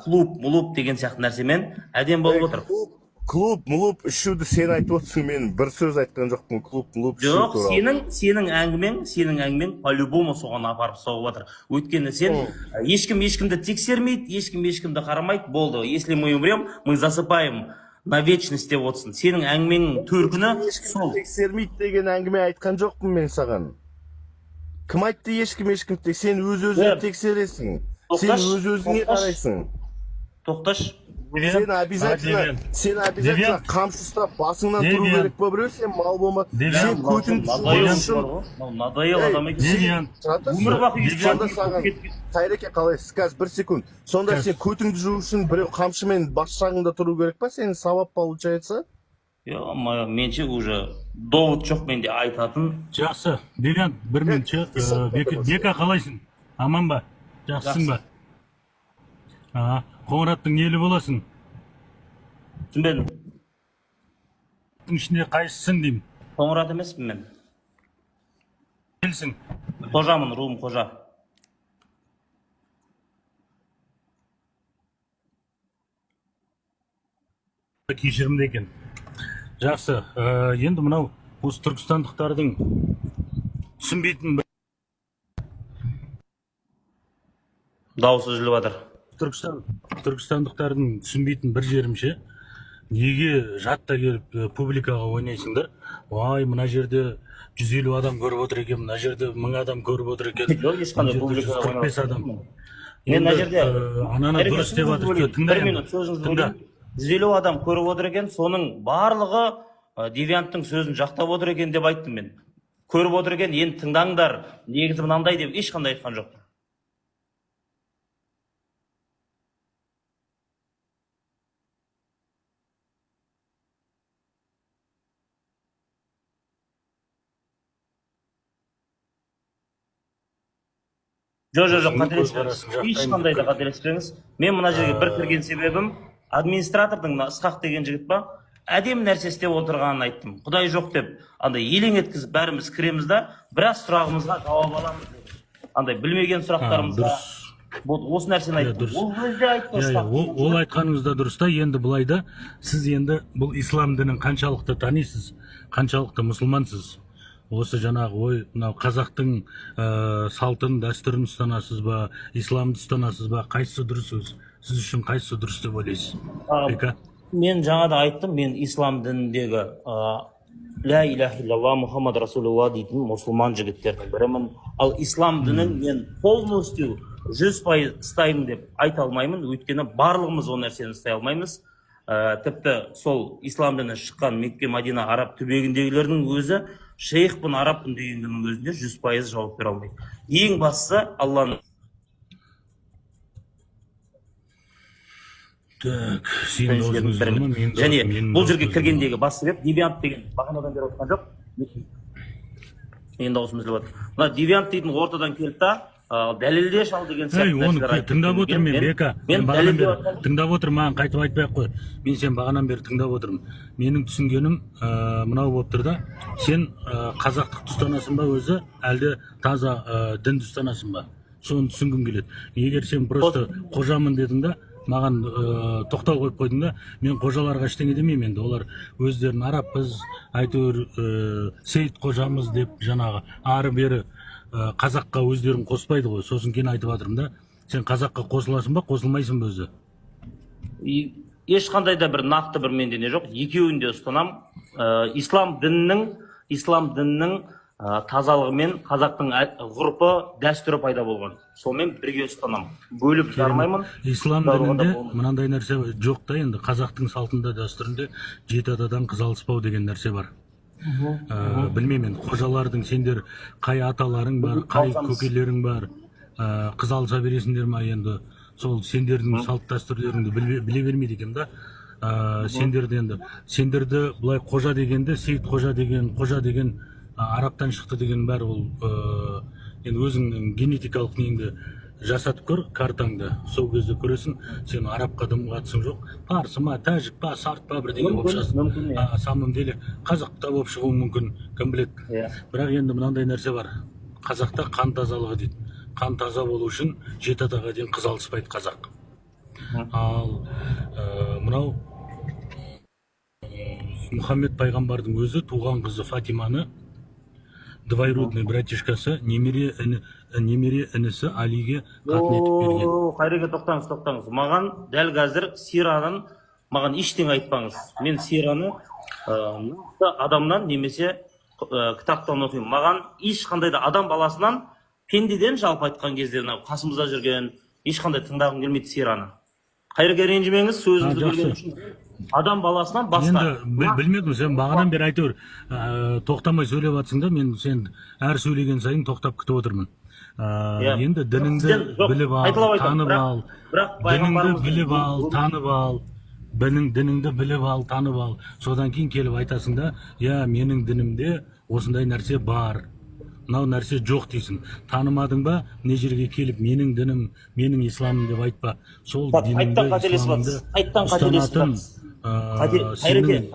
Клуб деген сияқты нәрсемен әдем болып отыр. Клуб, ішуді сен айтып отырсың, мен бір сөз айтқан жоқпын, клуб, ішу жоқ, туралы. сенің әңгімен по-любому соған апарып соғып жатыр. Өйткені сен ешкімді тексермейді, ешкімді қарамайды, болды. Если мы умрем, мы засыпаем на вечность деп отырсың. Сенің әңгіменің төркіні сол. Тексермейді деген әңгіме айтқан жоқпын мен саған. Кім айтты ешкім сен өз-өзіңе тексересің. Сен өз-өзіңе қарайсың. Тоқташ. Сен обязательно қамшы ұстап басыңнан тұру керек па біреу, сен мал болма. Сен көтіңді жуу үшін. Надоел адам екен. Өмір бақи сонда саған Қайреке қалай, сказ бір секунд. Сонда сен көтіңді жуу үшін біреу қамшымен бас жағыңда тұру керек па, сенің сауап получается? Менше уже довод жоқ менде айтатын. Жақсы, Демьян, бір минутшы. Бека қалайсың? Аман ба? Жақсың ба? Қоңыраттың елі боласың. Түсінбедім. Ішінде қайсысың деймін. Қоңырат емеспін мен. Келсің. Қожамын, руым қожа. Кешірімді екен. Жақсы, енді мынау осы түркістандықтардың түсінбейтін дауысы үзіліп жатыр. түркістандықтардың түсінбейтін бір жерімше, неге жатта келіп публикаға ойнайсыңдар? Ой, мына жерде 150 адам көріп отыр екен, мына жерде 1000 адам көріп отыр екен, Жоқ, ешқандай мына жерде публикаға 145 адам. Мен мына жерде ананы дұрыс деп жатыр. Тыңда бір енді. минут сөзіңізді Тыңда. бөлейін. 150 адам көріп отыр екен, соның барлығы девианттың сөзін жақтап отыр екен деп айттым мен. Көріп отыр екен, енді тыңдаңдар, негізі мынандай деп ешқандай айтқан жоқ. Жоқ, қателеспеңіз. Ешқандай да қателеспеңіз. Мен мына жерге бір кірген себебім, администратордың мына Ысқақ деген жігіт па, әдемі нәрсе істеп отырғанын айттым. Құдай жоқ деп, андай елең еткізіп бәріміз кіреміз да, біраз сұрағымызға жауап аламыз. Андай білмеген сұрақтарымызға осы нәрсені айттым. Ол өзі айтты. Ол айтқаныңыз да дұрыс та, енді былайда сіз енді бұл ислам дінін қаншалықты танисыз, қаншалықты мұсылмансыз? Осы жаңағы ой, мынау қазақтың салтын, дәстүрін ұстанасыз ба, исламды ұстанасыз ба, қайсысы дұрыс өз? Сіз үшін қайсысы дұрыс деп ойлайсыз? Мен жаңада айттым, мен ислам дініндегі ля иляха илlallah Мұхаммад Расулулла дейтін мұсылман жігіттердің бірімін. Ал ислам дінін мен полностью 100% ұстаймын деп айта алмаймын, өйткені барлығымыз ол нәрсені ұстай алмаймыз. Тіпті сол ислам дінінен шыққан Мекке, Мадина, араб түбегіндегілердің өзі шейхпін, арабпын дегеннің өзінде 100% жауап бере алмайды. Ең бастысы Алланың. Және бұл жерге кіргендегі бас себеп девиант деген бағанадан бері отқан жоқ. Мен дауысым үзіліп отыр. Мына девиант дейтін ортадан келді да, дәлелде шал деген сияқты нәрселер айтты. Тыңдап отырмын мен, Бека. Мен бағанан бері тыңдап отырмын, маған қайтып айтпай-ақ қой. Мен сен бағанан бері тыңдап отырмын. Менің түсінгенім мынау болып тұр да, сен қазақтықты ұстанасың ба өзі, әлде таза дінді ұстанасың ба? Соны түсінгім келеді. Егер сен просто қожамын дедің да, маған тоқтау қойып қойдың да, мен қожаларға ештеңе демеймін енді. Олар өздерін арабпыз, әйтеуір Сейіт қожамыз деп жаңағы ары бері қазаққа өздерін қоспайды ғой. Сосын кейін айтып жатырмын да, сен қазаққа қосыласың ба, қосылмайсың ба өзі? Ешқандай да бір нақты бір менде не жоқ. Екеуін де ұстанам. Ислам дінінің тазалығымен қазақтың ғұрпы, дәстүрі пайда болған. Сонымен бірге ұстанам. Бөліп жармаймын. Ислам дінінде мынандай нәрсе жоқ та, енді қазақтың салтында, дәстүрінде 7 атадан қыз алыспау деген нәрсе бар. Білмеймін, қожалардың сендер қай аталарың бар, қай көкелерің бар, қыз алыса бересіңдер ма енді? Сол сендердің салт дәстүрлеріңді біле бермейді екен да. Сендерді бұлай қожа дегенде, Сейіт қожа деген арабтан шықты деген бәрі ол енді өзіңнің генетикалық неңді жасатып көр, картаңды. Сол кезде көресің, сен арабқа дым қатысың жоқ. Парсы ма, тәжік па, сарт па бірдеңе болып шығасың. Самым деле қазақта болып шығуы мүмкін, кім біледі. Бірақ енді мынандай нәрсе бар. Қазақта қан тазалығы дейді. Қан таза болу үшін 7 атаға дейін қыз алыспайды қазақ. Ал мынау Мұхаммед пайғамбардың өзі туған қызы Фатиманы двоюродный братишкасы немере інісі Алиге қатын етіп берген. Қайреке, тоқтаңыз. Маған дәл қазір сиранын маған ештеңе айтпаңыз. Мен сираны адамнан немесе кітаптан оқимын. Маған ешқандай да адам баласынан, пендеден жалпы айтқан кезде қасымызда жүрген ешқандай тыңдағым келмейді сираны. Қайреке, ренжімеңіз, сөзіңізді бөлген үшін. Адам баласынан басқа. Енді білмедім, сен бағанан бері әйтеуір тоқтамай сөйлеп жатсың да, мен сен әр сөйлеген сайын тоқтап күтіп отырмын. Енді дініңді біліп ал, танып ал. Дініңді біліп ал, танып ал. Дініңді біліп ал, танып ал. Содан кейін келіп айтасың да, менің дінімде осындай нәрсе бар. Мынау нәрсе жоқ дейсің. Танымадың ба, не жерге келіп менің дінім, менің исламым деп айтпа. Сол дініңді, исламыңды ұстанатын сенің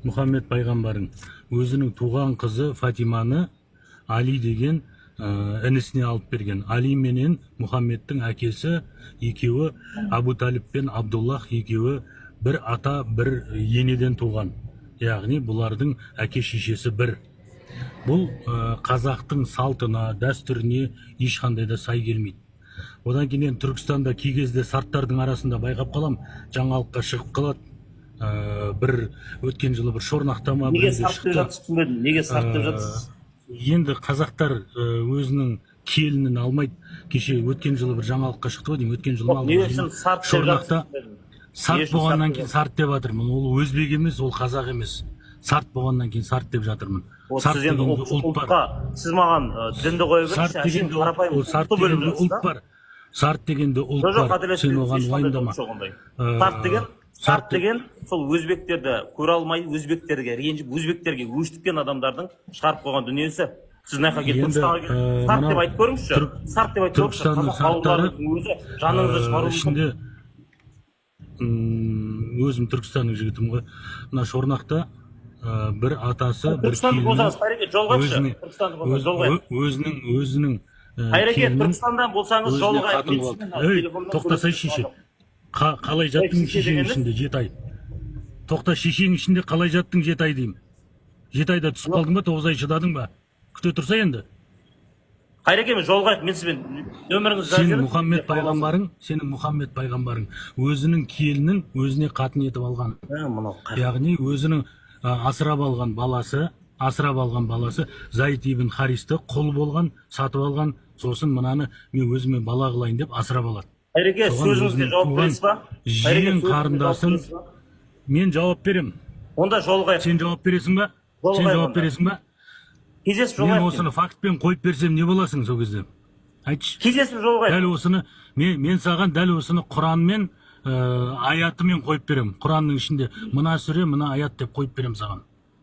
Мұхаммед пайғамбарың өзінің туған қызы Фатиманы Али деген інісіне алып берген. Али менен Мұхаммедтің әкесі екеуі, Абу Талиб пен Абдуллах екеуі бір ата, бір енеден туған. Яғни бұлардың әке шешесі бір. Бұл қазақтың салтына, дәстүріне ешқандай да сай келмейді. Одан кейін Түркістанда кей кезде сарттардың арасында байқап қалам, жаңалыққа шығып қалады. Бір өткен жылы бір шорнақтама неге сарт деп жатсыз, түсінбедім, неге сарт деп жатсыз? Енді қазақтар өзінің келінін алмайды. Кеше өткен жылы бір жаңалыққа шықты ғой деймін, өткен жылы Не үшін сарт деп шорнақта жатсыз? сарт болғаннан кейін сарт деп жатырмын. Ол өзбек емес, ол қазақ емес. Сарт болғаннан кейін сарт деп жатырмын. Сарт Сіз енді дегенде ұлт бар. сіз маған дінді қоя Сарт беріңізші, дегенде қарапайым сарт ұлтты бөліп дегенде жатсыз ұлт да? бар. Сарт дегенде ұлт Жоқ, бар. Сен оған уайымдама. Сарт деген сол өзбектерді көре алмай, өзбектерге ренжіп, өзбектерге өштіккен адамдардың шығарып қойған дүниесі. Сіз мына келіп Түркістанға сарт деп айтып көріңізші. Сарт деп айтып көріңізші. Түркістанның сарттары өзі жаныңызды шығару ішінде өзім Түркістанның жігітім ғой. Мына Шорнақта бір атасы, бір келіні өзінің Түркістандан болсаңыз жолға тоқтасай шеше. Қалай жаттың шешең ішінде 7 ай. Тоқта, шешең ішінде қалай жаттың 7 ай деймін. 7 айда түсіп қалдың ба, 9 ай шыдадың ба? Күте тұрса енді. Қайреке, мен жолғайық, мен сізбен нөміріңізді жазып берем. Сенің Мұхаммед пайғамбарың өзінің келінін өзіне қатын етіп алған. Яғни өзінің асырап алған баласы Заид ибн Харисті құл болған, сатып алған, сосын мынаны мен өзіме бала қылайын деп асырап алады. Қайреке, сөзіңізге жауап бересіз ба? Жиен қарындасын мен жауап берем. Онда жолғайық. Сен жауап бересің ба? Сен жауап бересің ба? Кездесіп жолғайық. Мен осыны фактпен қойып берсем не боласың сол кезде? Айтшы. Кездесіп жолғайық. Дәл осыны мен саған дәл осыны Құранмен аятымен қойып берем. Құранның ішінде мына сүре, мына аят деп қойып берем саған.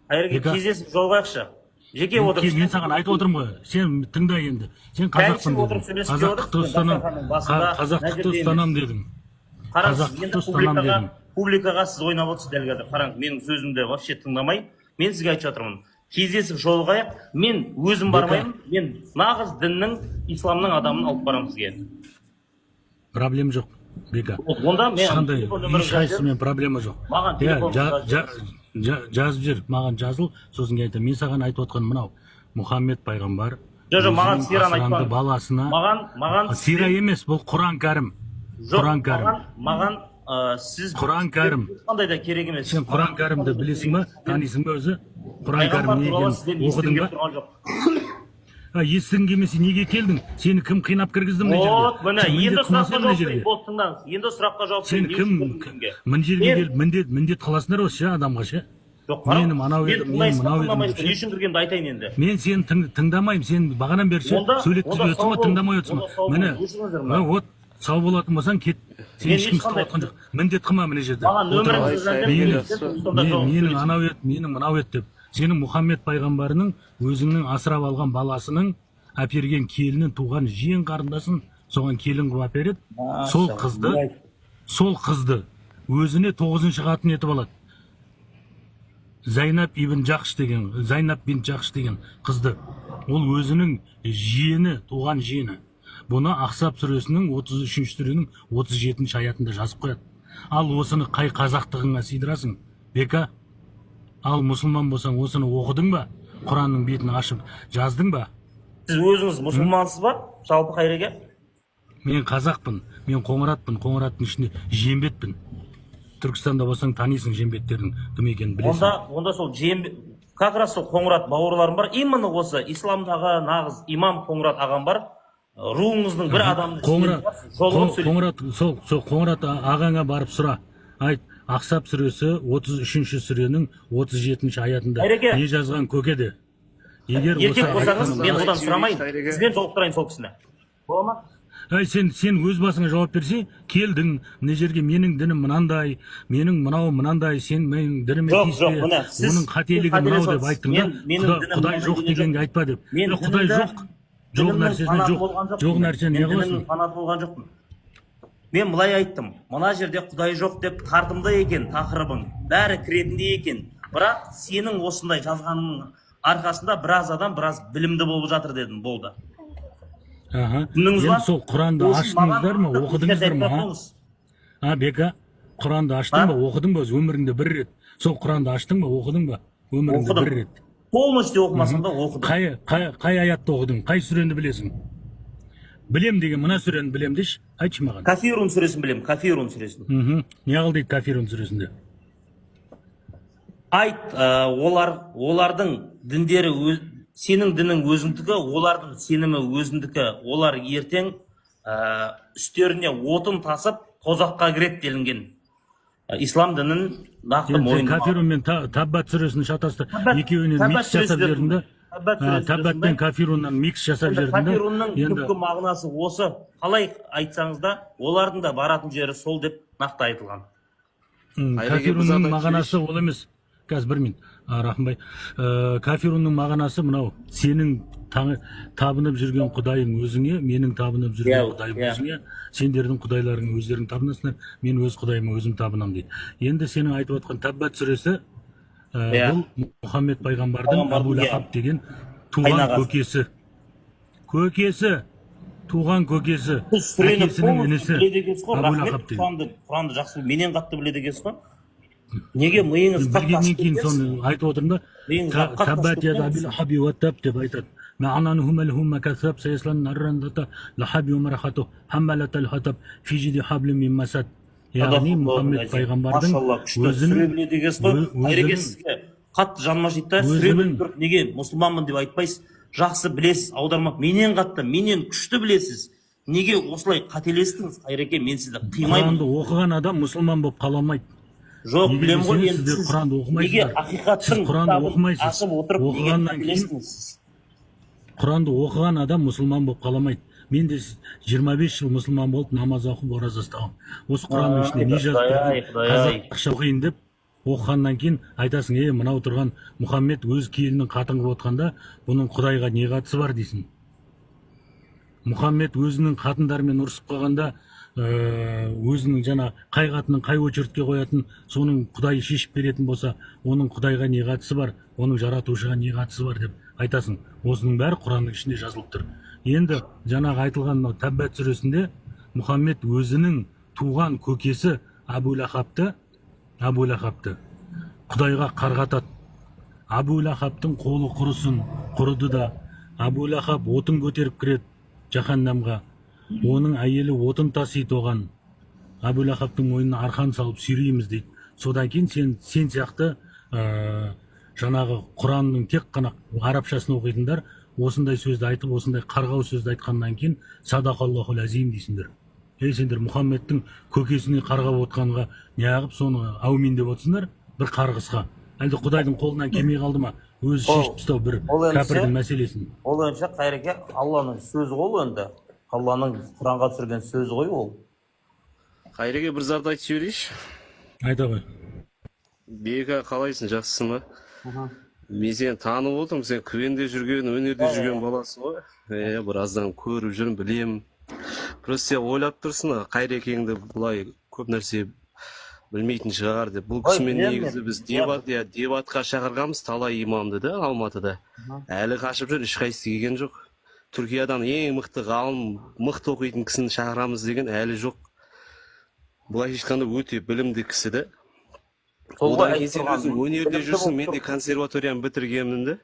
Қайреке, кездесіп жолғайықшы. Жеке отырып. Мен саған айтып отырмын ғой. Сен тыңда енді. Сен қазақпын дедің. Қазақтықты ұстанам дедің. Қазақтықты ұстанам дедің. Публикаға сіз ойнап отырсыз дәл қазір. Қараңыз, менің сөзімді вообще тыңдамай, мен сізге айтып жатырмын. Кездесіп жолығайық. Мен өзім бармаймын. Мен нағыз діннің, исламның адамын алып барамын сізге. Проблема жоқ. Бека. Онда мен ешқайсысымен проблема жоқ. Маған телефон жазып жер, маған жазыл, сосын айтам. Мен саған айтып отқан мынау. Мұхаммед пайғамбар маған сираны айтпаңыз. Баласына маған сира емес, бұл Құран кәрім. Құран кәрім. Маған сіз Құран кәрім. Қандай да керек емес. Сен Құран кәрімді білесің ба? Танисың ба өзі? Құран кәрім не екенін оқыдың ба? Естігің келмесе неге келдің? Сені кім қинап кіргізді мына жерге? Міне, енді сұраққа жауап берейін. Тыңдаңыз. Енді сұраққа жауап берейін. Сен кім? Мына жерге келіп міндет қыласыңдар осы ше адамға ше? Жоқ, мен мынау едім, мен мынау едім. Не үшін кіргенімді айтайын енді. Мен сені тыңдамаймын. Сен бағанан бері ше сөйлеткізіп отырсың ба, тыңдамай отырсың ба? Міне, вот сау болатын болсаң кет. Сен ешкім қылып отқан жоқ. Міндет қылма мына жерде. Маған нөміріңізді менің анау ет, менің мынау ет деп. Сенің Мұхаммед пайғамбарының өзіңнің асырап алған баласының әперген келінін туған жиен қарындасын соған келін қылып әпереді. Сол қызды өзіне 9-шы қатын етіп алады. Зайнап бин Жақш деген қызды. Ол өзінің жиені, туған жиені. Бұны Ақсап сүресінің 33-ші сүренің 37-ші аятында жазып қояды. Ал осыны қай қазақтығыңа сыйдырасың? Бека? Ал мұсылман болсаң осыны оқыдың ба? Құранның бетін ашып жаздың ба? Сіз өзіңіз мұсылмансыз ба? Жалпы Қайреке? Мен қазақпын, мен Қоңыратпын, Қоңыраттың ішінде Жембетпін. Түркістанда болсаң танисың Жембеттердің кім екенін білесің. Онда сол Жембет, как раз сол Қоңырат бауырларым бар. Именно осы исламдағы нағыз имам Қоңырат ағам бар. Руыңыздың бір адамның Қоңырат ағаңа барып сұра. Айт, Ақсап сүресі 33-ші сүренің 37-ші аятында не жазған көкеде? Еркек болсаңыз, мен одан сұрамайын. Сізбен жолықтырайын сол кісіні. Бола ма? Сен өз басыңа жауап берсе, келдің, мына жерге менің дінім мынандай, менің мынау мынандай, сен менің дініме тиіспе, оның қателігі мынау деп айттың да, Құдай жоқ дегенге айтпа деп. Құдай жоқ, жоқ нәрсесіне жоқ нәрсені не қыласың? Фанат болған жоқпын. Мен былай айттым, мына жерде Құдай жоқ деп тартымды екен тақырыбың, бәрі кіретіндей екен. Бірақ сенің осындай жазғаныңның арқасында біраз адам біраз білімді болып жатыр дедім, болды. Енді сол Құранды аштыңыздар ма, оқыдыңыздар ма? Бека, Құранды аштың ба, оқыдың ба, өміріңде бір рет? Сол Құранды аштың ба, оқыдың ба, өміріңде бір рет? полностью оқымасам да оқыдым. Қай аятты оқыдың? Қай сүрені білесің? Білем деген мына сүрені білем деші, айтшы маған. Кафирун сүресін білем, Кафирун сүресін. Не қыл дейді Кафирун сүресінде? Айт, олардың діндері, сенің дінің өзіңдікі, олардың сенімі өзіңдікі, олар ертең үстеріне отын тасып, тозаққа кіреді делінген. Ислам дінін нақты мойындамау. Кафирун мен Таббат сүресін шатасты. Екеуінен микс жасап жерінде. Таббат пен Кафируннан микс жасап жерінде. Кафирунның түпкі мағынасы осы. Қалай айтсаңыз да, олардың да баратын жері сол деп нақты айтылған. Кафирунның мағынасы ол емес. Қазір бір минут, Рахымбай. Кафирунның мағынасы мынау. Сенің табынып жүрген құдайың өзіңе, менің табынып жүрген құдайым өзіңе, сендердің құдайларың өздерің табынасыңдар, мен өз құдайыма өзім табынам дейді. Енді сенің айтып отқан Таббат сүресі, бұл Мұхаммед пайғамбардың Абу Лахаб деген туған көкесі. Туған көкесі. Әкесінің інісі Абу Лахаб деген. Құранды жақсы менен қатты біледі екенсіз ғой? Неге миыңыз білгеннен кейін соны айтып отырмын да. Таббат яда Аби Лахаби ва таб деп айтады. معناه ملهم كذب سيصلى نارا ذات لهب ومرخته حملة الحطب في جيد حبل من مسد. Яғни Мұхаммед пайғамбардың қатты жаныма жейді да, сүрені көріп неге мұсылманмын деп айтпайсыз, жақсы білесіз, аудармақ менен қатты, менен күшті білесіз, неге осылай қателестіңіз? Қайреке, мен сізді қимаймын. Құранды оқыған адам мұсылман болып қала алмайды. Жоқ, білем ғой, енді сіз Құранды оқымайсыздар. неге ақиқаттың кітабын ашып отырып неге қателестіңіз? Құранды оқыған адам мұсылман болып қаламайды. Мен де 25 жыл мұсылман болып намаз оқып ораза ұстағам. Осы Құранның ішінде не жазып тұрған қазақша оқиын деп оқығаннан кейін айтасың, мынау тұрған Мұхаммед өз келінін қатын қылып отқанда, бұның Құдайға не қатысы бар дейсің. Мұхаммед өзінің қатындарымен ұрысып қалғанда, өзінің жаңа қай қатынын қай очередке қоятын, соның Құдай шешіп беретін болса, оның Құдайға не қатысы бар, оның жаратушыға не қатысы бар деп айтасың. Осының бәрі Құранның ішінде жазылып тұр. Енді жаңағы айтылған Таббат сүресінде Мұхаммед өзінің туған көкесі Абу Лахабты Құдайға қарғатады. Абу Лахабтың қолы құрысын, құрыды да. Абу Лахаб отын көтеріп кіреді жаһаннамға. Оның әйелі отын тасиды оған. Абу Лахабтың мойнына арқан салып сүйрейміз дейді. Содан кейін сен сияқты жаңағы Құранның тек қана арабшасын оқитындар осындай сөзді айтып, осындай қарғау сөзді айтқаннан кейін садақаллахул азим дейсіңдер. Сендер Мұхаммедтің көкесіне қарғап отқанға неғып соны әумин деп отырсыңдар бір қарғысқа. Әлде Құдайдың қолынан келмей қалды ма? Өзі шешіп тастау бір кәпірдің мәселесін. Ол önce Қайреке Алланың сөзі ғой енді. Алланың Құранға түсірген сөзі ғой ол. Қайреке бір зарды айтып жіберейінші. Айта ғой. Бека қалайсың, жақсысың ба? Мен сені танып отырмын, сен күренде жүрген, өнерде жүрген баласың ғой. Біраздан көріп жүрмін, білемін. Просто сен ойлап тұрсың, Қайрекеңді бұлай көп нәрсе білмейтін шығар деп. Бұл кісімен негізі біз дебатқа шақырғанбыз, талай имамды да Алматыда. Әлі қашып жүр, ешқайсысы келген жоқ. Түркиядан ең мықты ғалым, мықты оқитын кісіні шақырамыз деген әлі жоқ. Бұлай ешқандай өте білімді кісі де. Одан кейін сен өзің өнерде жүрсің, мен де консерваторияны бітіргенмін де.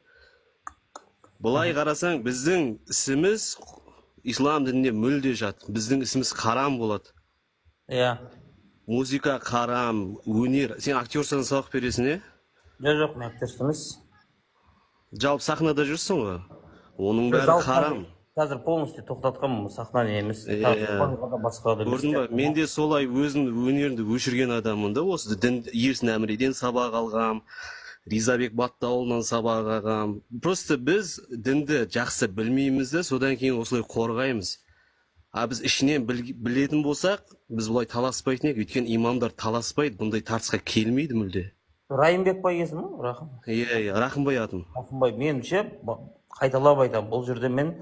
Бұлай қарасаң, біздің ісіміз ислам дініне мүлде жат. Біздің ісіміз харам болады. Музыка харам, өнер. Сен актерсың, сабақ бересің, Жоқ, мен актерсің емес. Жалпы сахнада жүрсің ғой. Оның бәрі харам. Қазір полностью тоқтатқанмын, сахнаны емес. Көрдің ба, мен де солай өзінің өнерінде өшірген адаммын да, осы Ерсін Әміреден сабақ алғам, Ризабек Баттауылынан сабақ алғам. Просто біз дінді жақсы білмейміз де, содан кейін осылай қорғаймыз. Біз ішінен білетін болсақ, біз бұлай таласпайтын ек, өйткені имамдар таласпайды, бұндай тартысқа келмейді мүлде. Райымбек бай есім ме, Рахым? Рахымбай атым. Рахымбай, меніңше қайталап айтамын, бұл жерде мен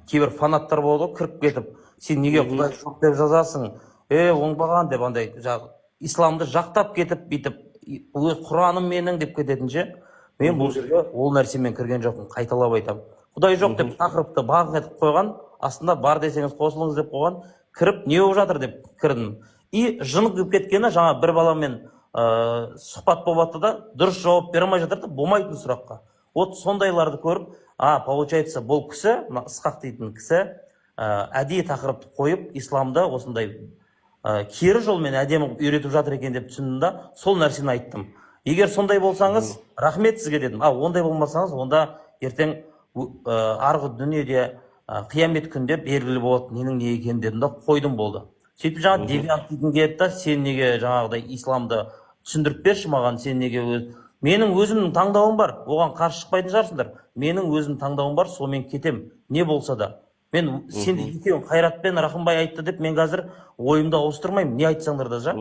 кейбір фанаттар болды, кіріп кетіп, сен неге Құдай жоқ деп жазасың, оңбаған деп андай исламды жақтап кетіп, бүйтіп, Құраным менің деп кететінше, мен бұл жерге ол нәрсемен кірген жоқпын, қайталап айтамын. Құдай жоқ деп тақырыпты бағып етіп қойған, астында бар десеңіз қосылыңыз деп қойған, кіріп не болып жатыр деп кірдім. И жынып кеткені жаңа бір баламен сұхбат болып жатты да, дұрыс жауап бере алмай жатыр да, болмайтын сұраққа. Вот сондайларды көріп, получается, бұл кісі, мына Ысқақ дейтін кісі, әдейі тақырыпты қойып, исламда осындай кері жолмен әдемі үйретіп жатыр екен деп түсіндім да, сол нәрсені айттым. Егер сондай болсаңыз, рахмет сізге дедім. Ондай болмасаңыз, онда ертең арғы дүниеде қиямет күнде белгілі болады ненің не екенін дедім да, қойдым болды. Сөйтіп жаңа девиант дейтін келді да, сен неге жаңағыдай исламды түсіндіріп берші маған, сен неге менің өзімнің таңдауым бар, оған қарсы шықпайтын шығарсыңдар. Менің өзімнің таңдауым бар, сонымен кетем, не болса да. Мен сен екеуің Қайрат пен Рахымбай айтты деп, мен қазір ойымды ауыстырмаймын, не айтсаңдар да жа.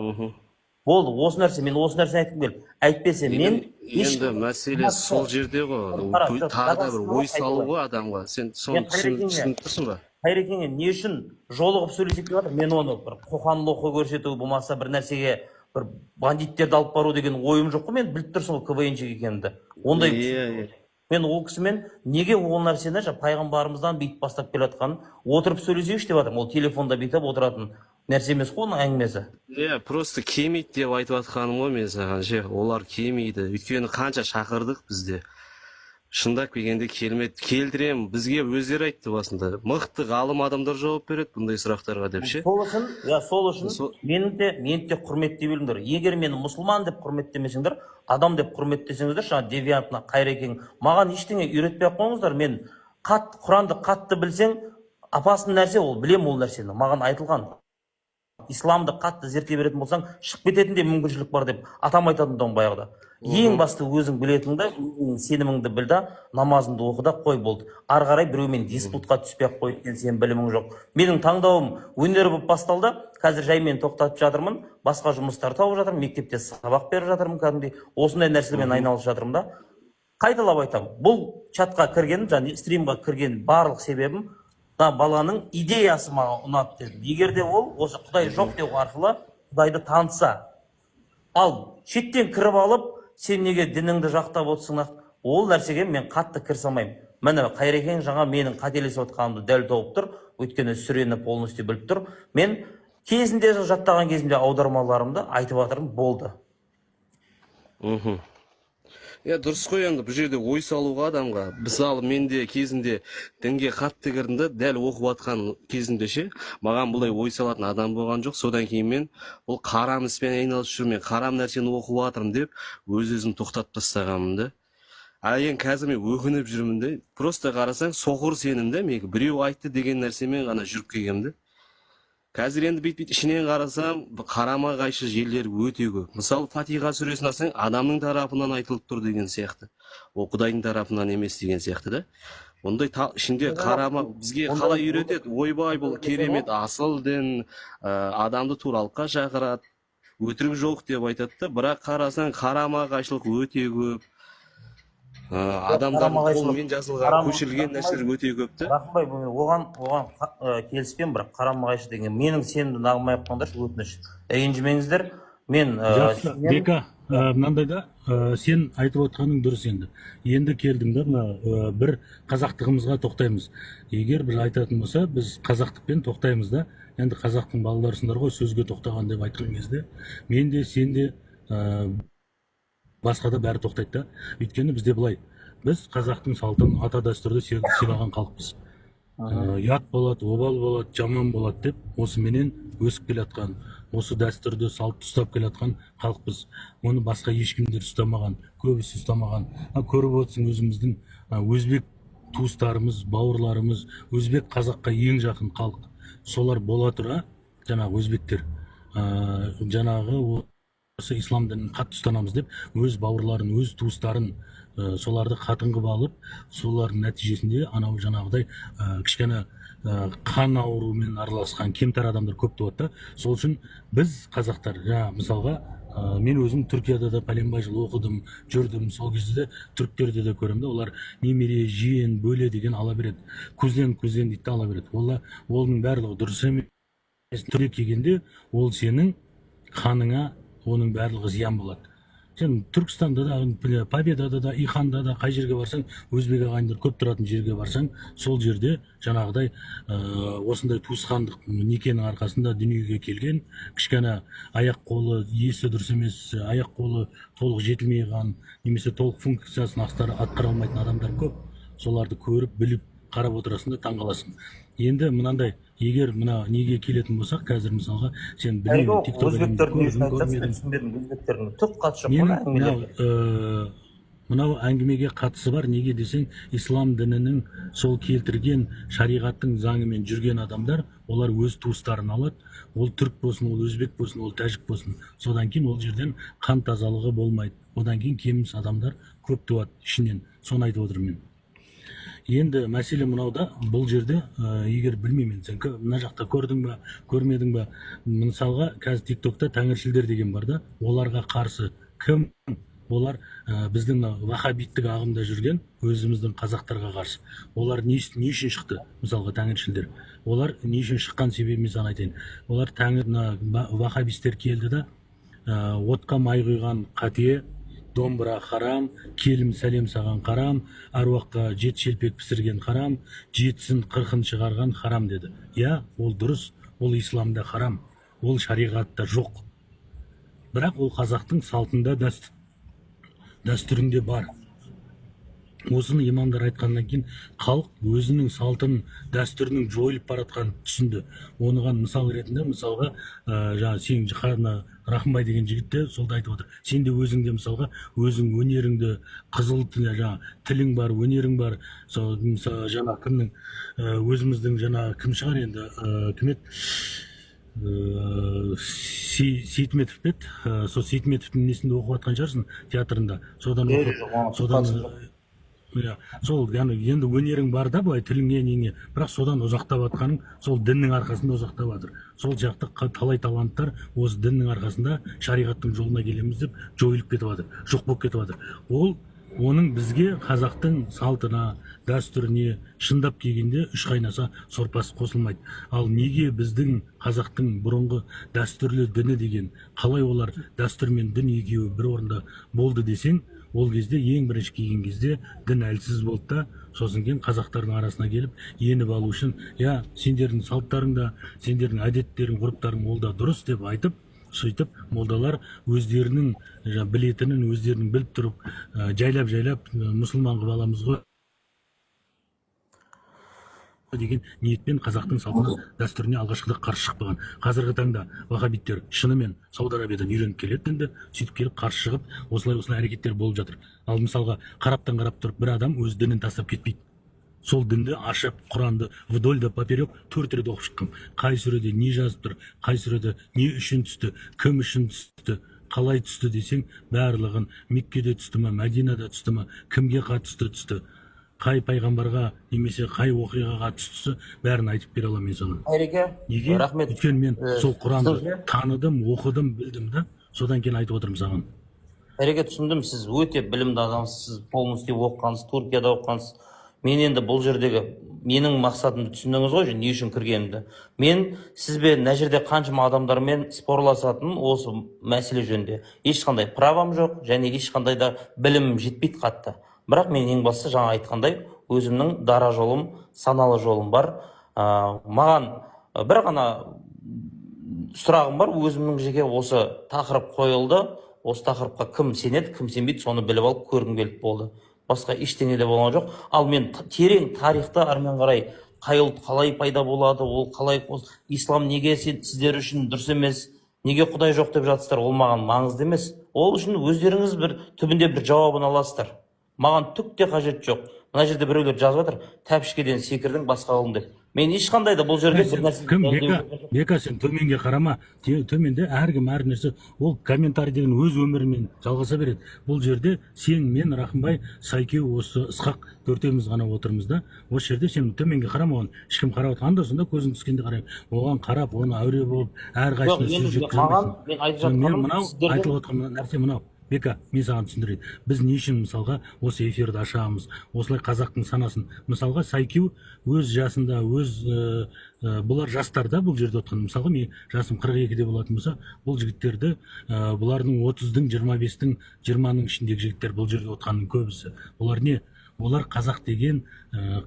Болды, осы нәрсе, мен осы нәрсені айтқым келді. Әйтпесе мен енді мәселе сол жерде ғой, тағы да бір ой салу ғой адамға. Сен соны түсініп тұрсың ба? Қайрекеңе не үшін жолығып сөйлесек деп жатыр? Мен оны бір қоқан лоқы көрсету болмаса бір нәрсеге бір бандиттерді алып бару деген ойым жоқ қой, мен біліп тұрсың ғой КВН-шік екенімді. Ондай мен ол кісімен неге ол нәрсені пайғамбарымыздан бүйтіп бастап келе жатқанын отырып сөйлесейікші деп жатырмын. Ол телефонда бүйтіп отыратын нәрсе емес қой оның әңгімесі. Просто келмейді деп айтып жатқаным ғой мен саған. Олар келмейді. Өйткені қанша шақырдық бізде. Шындап келгенде келмеді. Келдірем, бізге өздері айтты басында. Мықты ғалым адамдар жауап береді бұндай сұрақтарға деп ше. Сол үшін мені де құрметтей біліңдер. Егер мені мұсылман деп құрметтемесеңдер, адам деп құрметтесеңіздер, жаңа девиантына Қайрекең, маған ештеңе үйретпей ақ қойыңыздар. Мен Құранды қатты білсең, апасын нәрсе, ол білем ол нәрсені. Маған айтылған. Исламды қатты зерттей беретін болсаң, шығып кететін де мүмкіншілік бар деп атам айтатын да баяғыда. Ең басты өзің білетіңді, сеніміңді біл да, намазыңды оқы да, қой болды. Ары қарай біреумен диспутқа түспей ақ қой, сен білімің жоқ. Менің таңдауым өнер болып басталды. Қазір жаймен тоқтатып жатырмын. Басқа жұмыстар тауып жатырмын, мектепте сабақ беріп жатырмын кәдімгідей. Осындай нәрселермен айналысып жатырмын да. Қайталап айтамын. Бұл чатқа кірген, жаңа стримға кірген барлық себебім баланың идеясы маған ұнады дедім. Егер де ол осы Құдай жоқ деу арқылы Құдайды таныса, ал шеттен кіріп алып, сен неге дініңді жақтап отырсың, ол нәрсеге мен қатты кірісе алмаймын. Міне Қайрекең жаңа менің қателесіп отқанымды дәл тауып тұр, өйткені сүрені полностью біліп тұр. Мен кезінде жаттаған кезімде аудармаларымды айтып жатырмын, болды. Дұрыс қой, енді бұл жерде ой салуға адамға. Мысалы, мен де кезінде дінге қатты кірдім де, дәл оқып жатқан кезімде ше, маған бұлай ой салатын адам болған жоқ. Содан кейін мен бұл қарам іспен айналысып жүрмін, қарам нәрсені оқып жатырмын деп өз-өзім тоқтатып тастағанмын да. Енді қазір мен өкініп жүрмін де, просто қарасаң соқыр сенім де, мен біреу айтты деген нәрсемен ғана жүріп келгенмін де. Қазір енді бейт ішінен қарасам, қарама қайшы жерлер өте көп. Мысалы, Фатиха сүресін алсаң, адамның тарапынан айтылып тұр деген сияқты. Ол Құдайдың тарапынан емес деген сияқты да. Ондай ішінде қарама бізге қалай үйретеді? Ойбай, бұл керемет асыл дін, адамды туралыққа шақырады, өтірік жоқ деп айтады да. Бірақ қарасаң, қарама қайшылық өте көп. Адамдардың қолымен жазылған, көшірілген нәрселер өте көп та. Рахымбай, оған келіспен, бірақ қарама қайшы деген менің сенімді нағылмай қойыңдаршы, өтініш. Ренжімеңіздер. Мен Бека, мынандай да, сен айтып отқаның дұрыс енді. Енді келдің да, бір қазақтығымызға тоқтаймыз. Егер бір айтатын болса, біз қазақтықпен тоқтаймыз да. Енді қазақтың балаларысыңдар ғой, сөзге тоқтаған деп айтқан кезде, мен де, сен де басқада бәрі тоқтайды да. Өйткені бізде былай, біз қазақтың салтын, ата дәстүрді сыйлаған халықпыз. Ұят болады, обал болады, жаман болады деп, осыменен өсіп келе жатқан, осы дәстүрді салтты ұстап келе жатқан халықпыз. Оны басқа ешкімдер ұстамаған, көбісі ұстамаған. Көріп отырсың, өзіміздің өзбек туыстарымыз, бауырларымыз, өзбек қазаққа ең жақын халық. Солар бола тұра, жаңағы өзбектер, жаңағы осы ислам дінін қатты ұстанамыз деп, өз бауырларын, өз туыстарын, соларды қатын қылып алып, солардың нәтижесінде анау жаңағыдай кішкене қан ауруымен араласқан кемтар адамдар көп туады да. Сол үшін біз қазақтар, мысалға, мен өзім Түркияда да пәленбай жыл оқыдым, жүрдім, сол кезде де түріктерді де көремін де, олар немере, жиен, бөле деген ала береді. Көзден дейді ала береді. Оның барлығы дұрыс емес. Түрек келгенде ол сенің қаныңа, оның барлығы зиян болады. сен Түркістанда да, Победада да, Иханда да, қай жерге барсаң, өзбек ағайындар көп тұратын жерге барсаң, сол жерде жаңағыдай осындай туысқандық некенің арқасында дүниеге келген, кішкене аяқ қолы есі дұрыс емес, аяқ қолы толық жетілмей қалған, немесе толық функциясын атқара алмайтын адамдар көп. Соларды көріп, біліп, қарап отырасың да таңғаласың. Енді мынандай, егер мына неге келетін болсақ, қазір мысалға сен білмеймін, өзбектердің не үшін айтасыз, мен түсінбедім. Өзбектердің түк қатысы жоқ менің қана әңгімелерге. мынау әңгімеге қатысы бар. Неге десең, ислам дінінің сол келтірген шариғаттың заңымен жүрген адамдар, олар өз туыстарын алады. Ол түрк болсын, ол өзбек болсын, ол тәжік болсын. Содан кейін ол жерден қан тазалығы болмайды. Одан кейін кеміс адамдар көп туады ішінен. Соны айтып отырмын мен. Енді мәселе мынауда, бұл жерде егер білмеймін, сен мына жақта көрдің ба, көрмедің ба, мысалға қазір тиктокта тәңіршілдер деген бар да, оларға қарсы кім? Олар біздің вахабиттік ағымда жүрген өзіміздің қазақтарға қарсы. Олар не үшін шықты, мысалға тәңіршілдер? Олар не үшін шыққан себебін саған айтайын. Олар вахабистер келді да, отқа май құйған қате, домбыра харам, келім сәлем саған қарам, аруаққа 7 шелпек пісірген харам, 7-сін 40-ын шығарған харам деді. Я, ол дұрыс, ол исламда харам, ол шариғатта жоқ. Бірақ ол қазақтың салтында, дәстүрінде бар. Осыны имамдар айтқаннан кейін халық өзінің салтын, дәстүрінің жойылып баратқанын түсінді. Оныған мысал ретінде, мысалға жаңа сен Рахымбай деген жігітте солда айтып отыр. Сен де өзіңде мысалға өзің өнеріңді, қызыл тілің бар, өнерің бар. Жаңа кімнің өзіміздің жаңа кім шығар енді, кім еді? Сейтметов бет, сол Сейтметовтің несінде оқып жатқан шығарсың театрында. Содан сол енді өнерің бар да, былай тіліңе неңе, бірақ содан ұзақтап жатқаның сол діннің арқасында ұзақтап жатыр. Сол жақты талай таланттар осы діннің арқасында шариғаттың жолына келеміз деп жойылып кетіп жатыр, жоқ болып кетіп жатыр. Оның бізге қазақтың салтына, дәстүріне шындап келгенде үш қайнаса сорпасы қосылмайды. Ал неге біздің қазақтың бұрынғы дәстүрлі діні деген, қалай олар дәстүр мен дін екеуі бір орында болды десең, ол кезде ең бірінші келген кезде дін әлсіз болды да, сосын кейін қазақтардың арасына келіп еніп алу үшін, я, сендердің салттарың да, сендердің әдеттерің, ғұрыптарың ол да дұрыс деп айтып, сөйтіп молдалар өздерінің білетінін, өздерінің біліп тұрып, жайлап мұсылман қылып аламыз ғой деген ниетпен қазақтың салтына, дәстүріне алғашқыда қарсы шықпаған. Қазіргі таңда вахабиттер шынымен Сауд Арабиядан үйреніп келеді енді, сөйтіп келіп қарсы шығып, осылай әрекеттер болып жатыр. Ал мысалға қараптан қарап тұрып бір адам өз дінін тастап кетпейді. Сол дінді ашып, Құранды вдоль да поперек 4 рет оқып шыққым. Қай сүреде не жазып тұр, қай сүреде не үшін түсті, кім үшін түсті, қалай түсті десең, барлығын Меккеде түсті ме, Мәдинада түсті ме, кімге қатысты түсті, қай пайғамбарға немесе қай оқиғаға түсті, бәрін айтып бере аламын мен соны. Неге? Рахмет. Өйткені мен сол Құранды таныдым, оқыдым, білдім да, содан кейін айтып отырмын саған. Әреке, түсіндім, сіз өте білімді адамсыз, сіз полностью оқығансыз, Түркияда оқығансыз. Мен енді бұл жердегі менің мақсатымды түсіндіңіз ғой, не үшін кіргенімді. Мен сізбен мына жерде қаншама адамдармен спорласатын осы мәселе жөнінде ешқандай правам жоқ, және ешқандай да білімім жетпейді қатты. Бірақ мен ең бастысы жаңа айтқандай өзімнің дара жолым, саналы жолым бар. Маған бір ғана сұрағым бар, өзімнің жеке осы тақырып қойылды. Осы тақырыпқа кім сенеді, кім сенбейді, соны біліп алып көргім келіп болды. Басқа ештеңе де болған жоқ. Ал мен терең тарихты әрмен қарай қай ұлт қалай пайда болады, ол қалай, ислам неге сіздер үшін дұрыс емес, неге Құдай жоқ деп жатсыздар, ол маған маңызды емес. Ол үшін өздеріңіз бір түбінде бір жауабын аласыздар. Маған түк те қажет жоқ. Мына жерде біреулер жазып жатыр, тәпішкеден секірдің басқа қылдың деп. Мен ешқандай да бұл жерде бір нәрсе... Кім, Бека, сен төменге қарама. Төменде әркім әр нәрсе, ол комментарий деген өз өмірімен жалғаса береді. Бұл жерде сен, мен, Рахымбай, Сайкеу, осы Ысқақ төртеуміз ғана отырмыз да. Осы жерде сен төменге қарама, оған ешкім қарап отыр. Анда сонда көзің түскенде қараймын. Оған қарап, оны әуре болып, әрқайсысына сөз жеткіземін. Мен айтып жатқаным, айтылып отырған нәрсе мынау. Бека, мен саған түсіндірейін. Біз не үшін мысалға осы эфирді ашамыз, осылай қазақтың санасын. Мысалға Сайкю өз жасында, бұлар жастарда бұл жерде отқан. Мысалға мен жасым 42-де болатын болса, бұл жігіттерді бұлардың 30-дың, 25-тің, 20-ның ішіндегі жігіттер бұл жерде отқанның көбісі. Бұлар не? Олар қазақ деген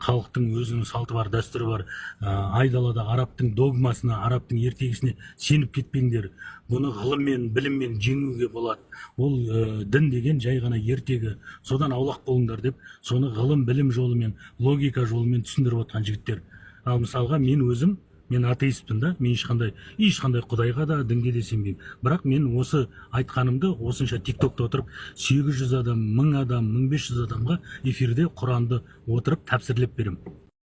халықтың өзінің салты бар, дәстүрі бар. Айдалада арабтың догмасына, арабтың ертегісіне сеніп кетпеңдер. Бұны ғылыммен, біліммен жеңуге болады. Ол дін деген жай ғана ертегі. Содан аулақ болыңдар деп, соны ғылым, білім жолымен, логика жолымен түсіндіріп отқан жігіттер. Ал мысалға мен атеистпін да, мен ешқандай құдайға да, дінге де сенбеймін. Бірақ мен осы айтқанымды осынша тиктокта отырып 800 адам, 1000 адам, 1500 адамға эфирде Құранды отырып тәпсірлеп беремін.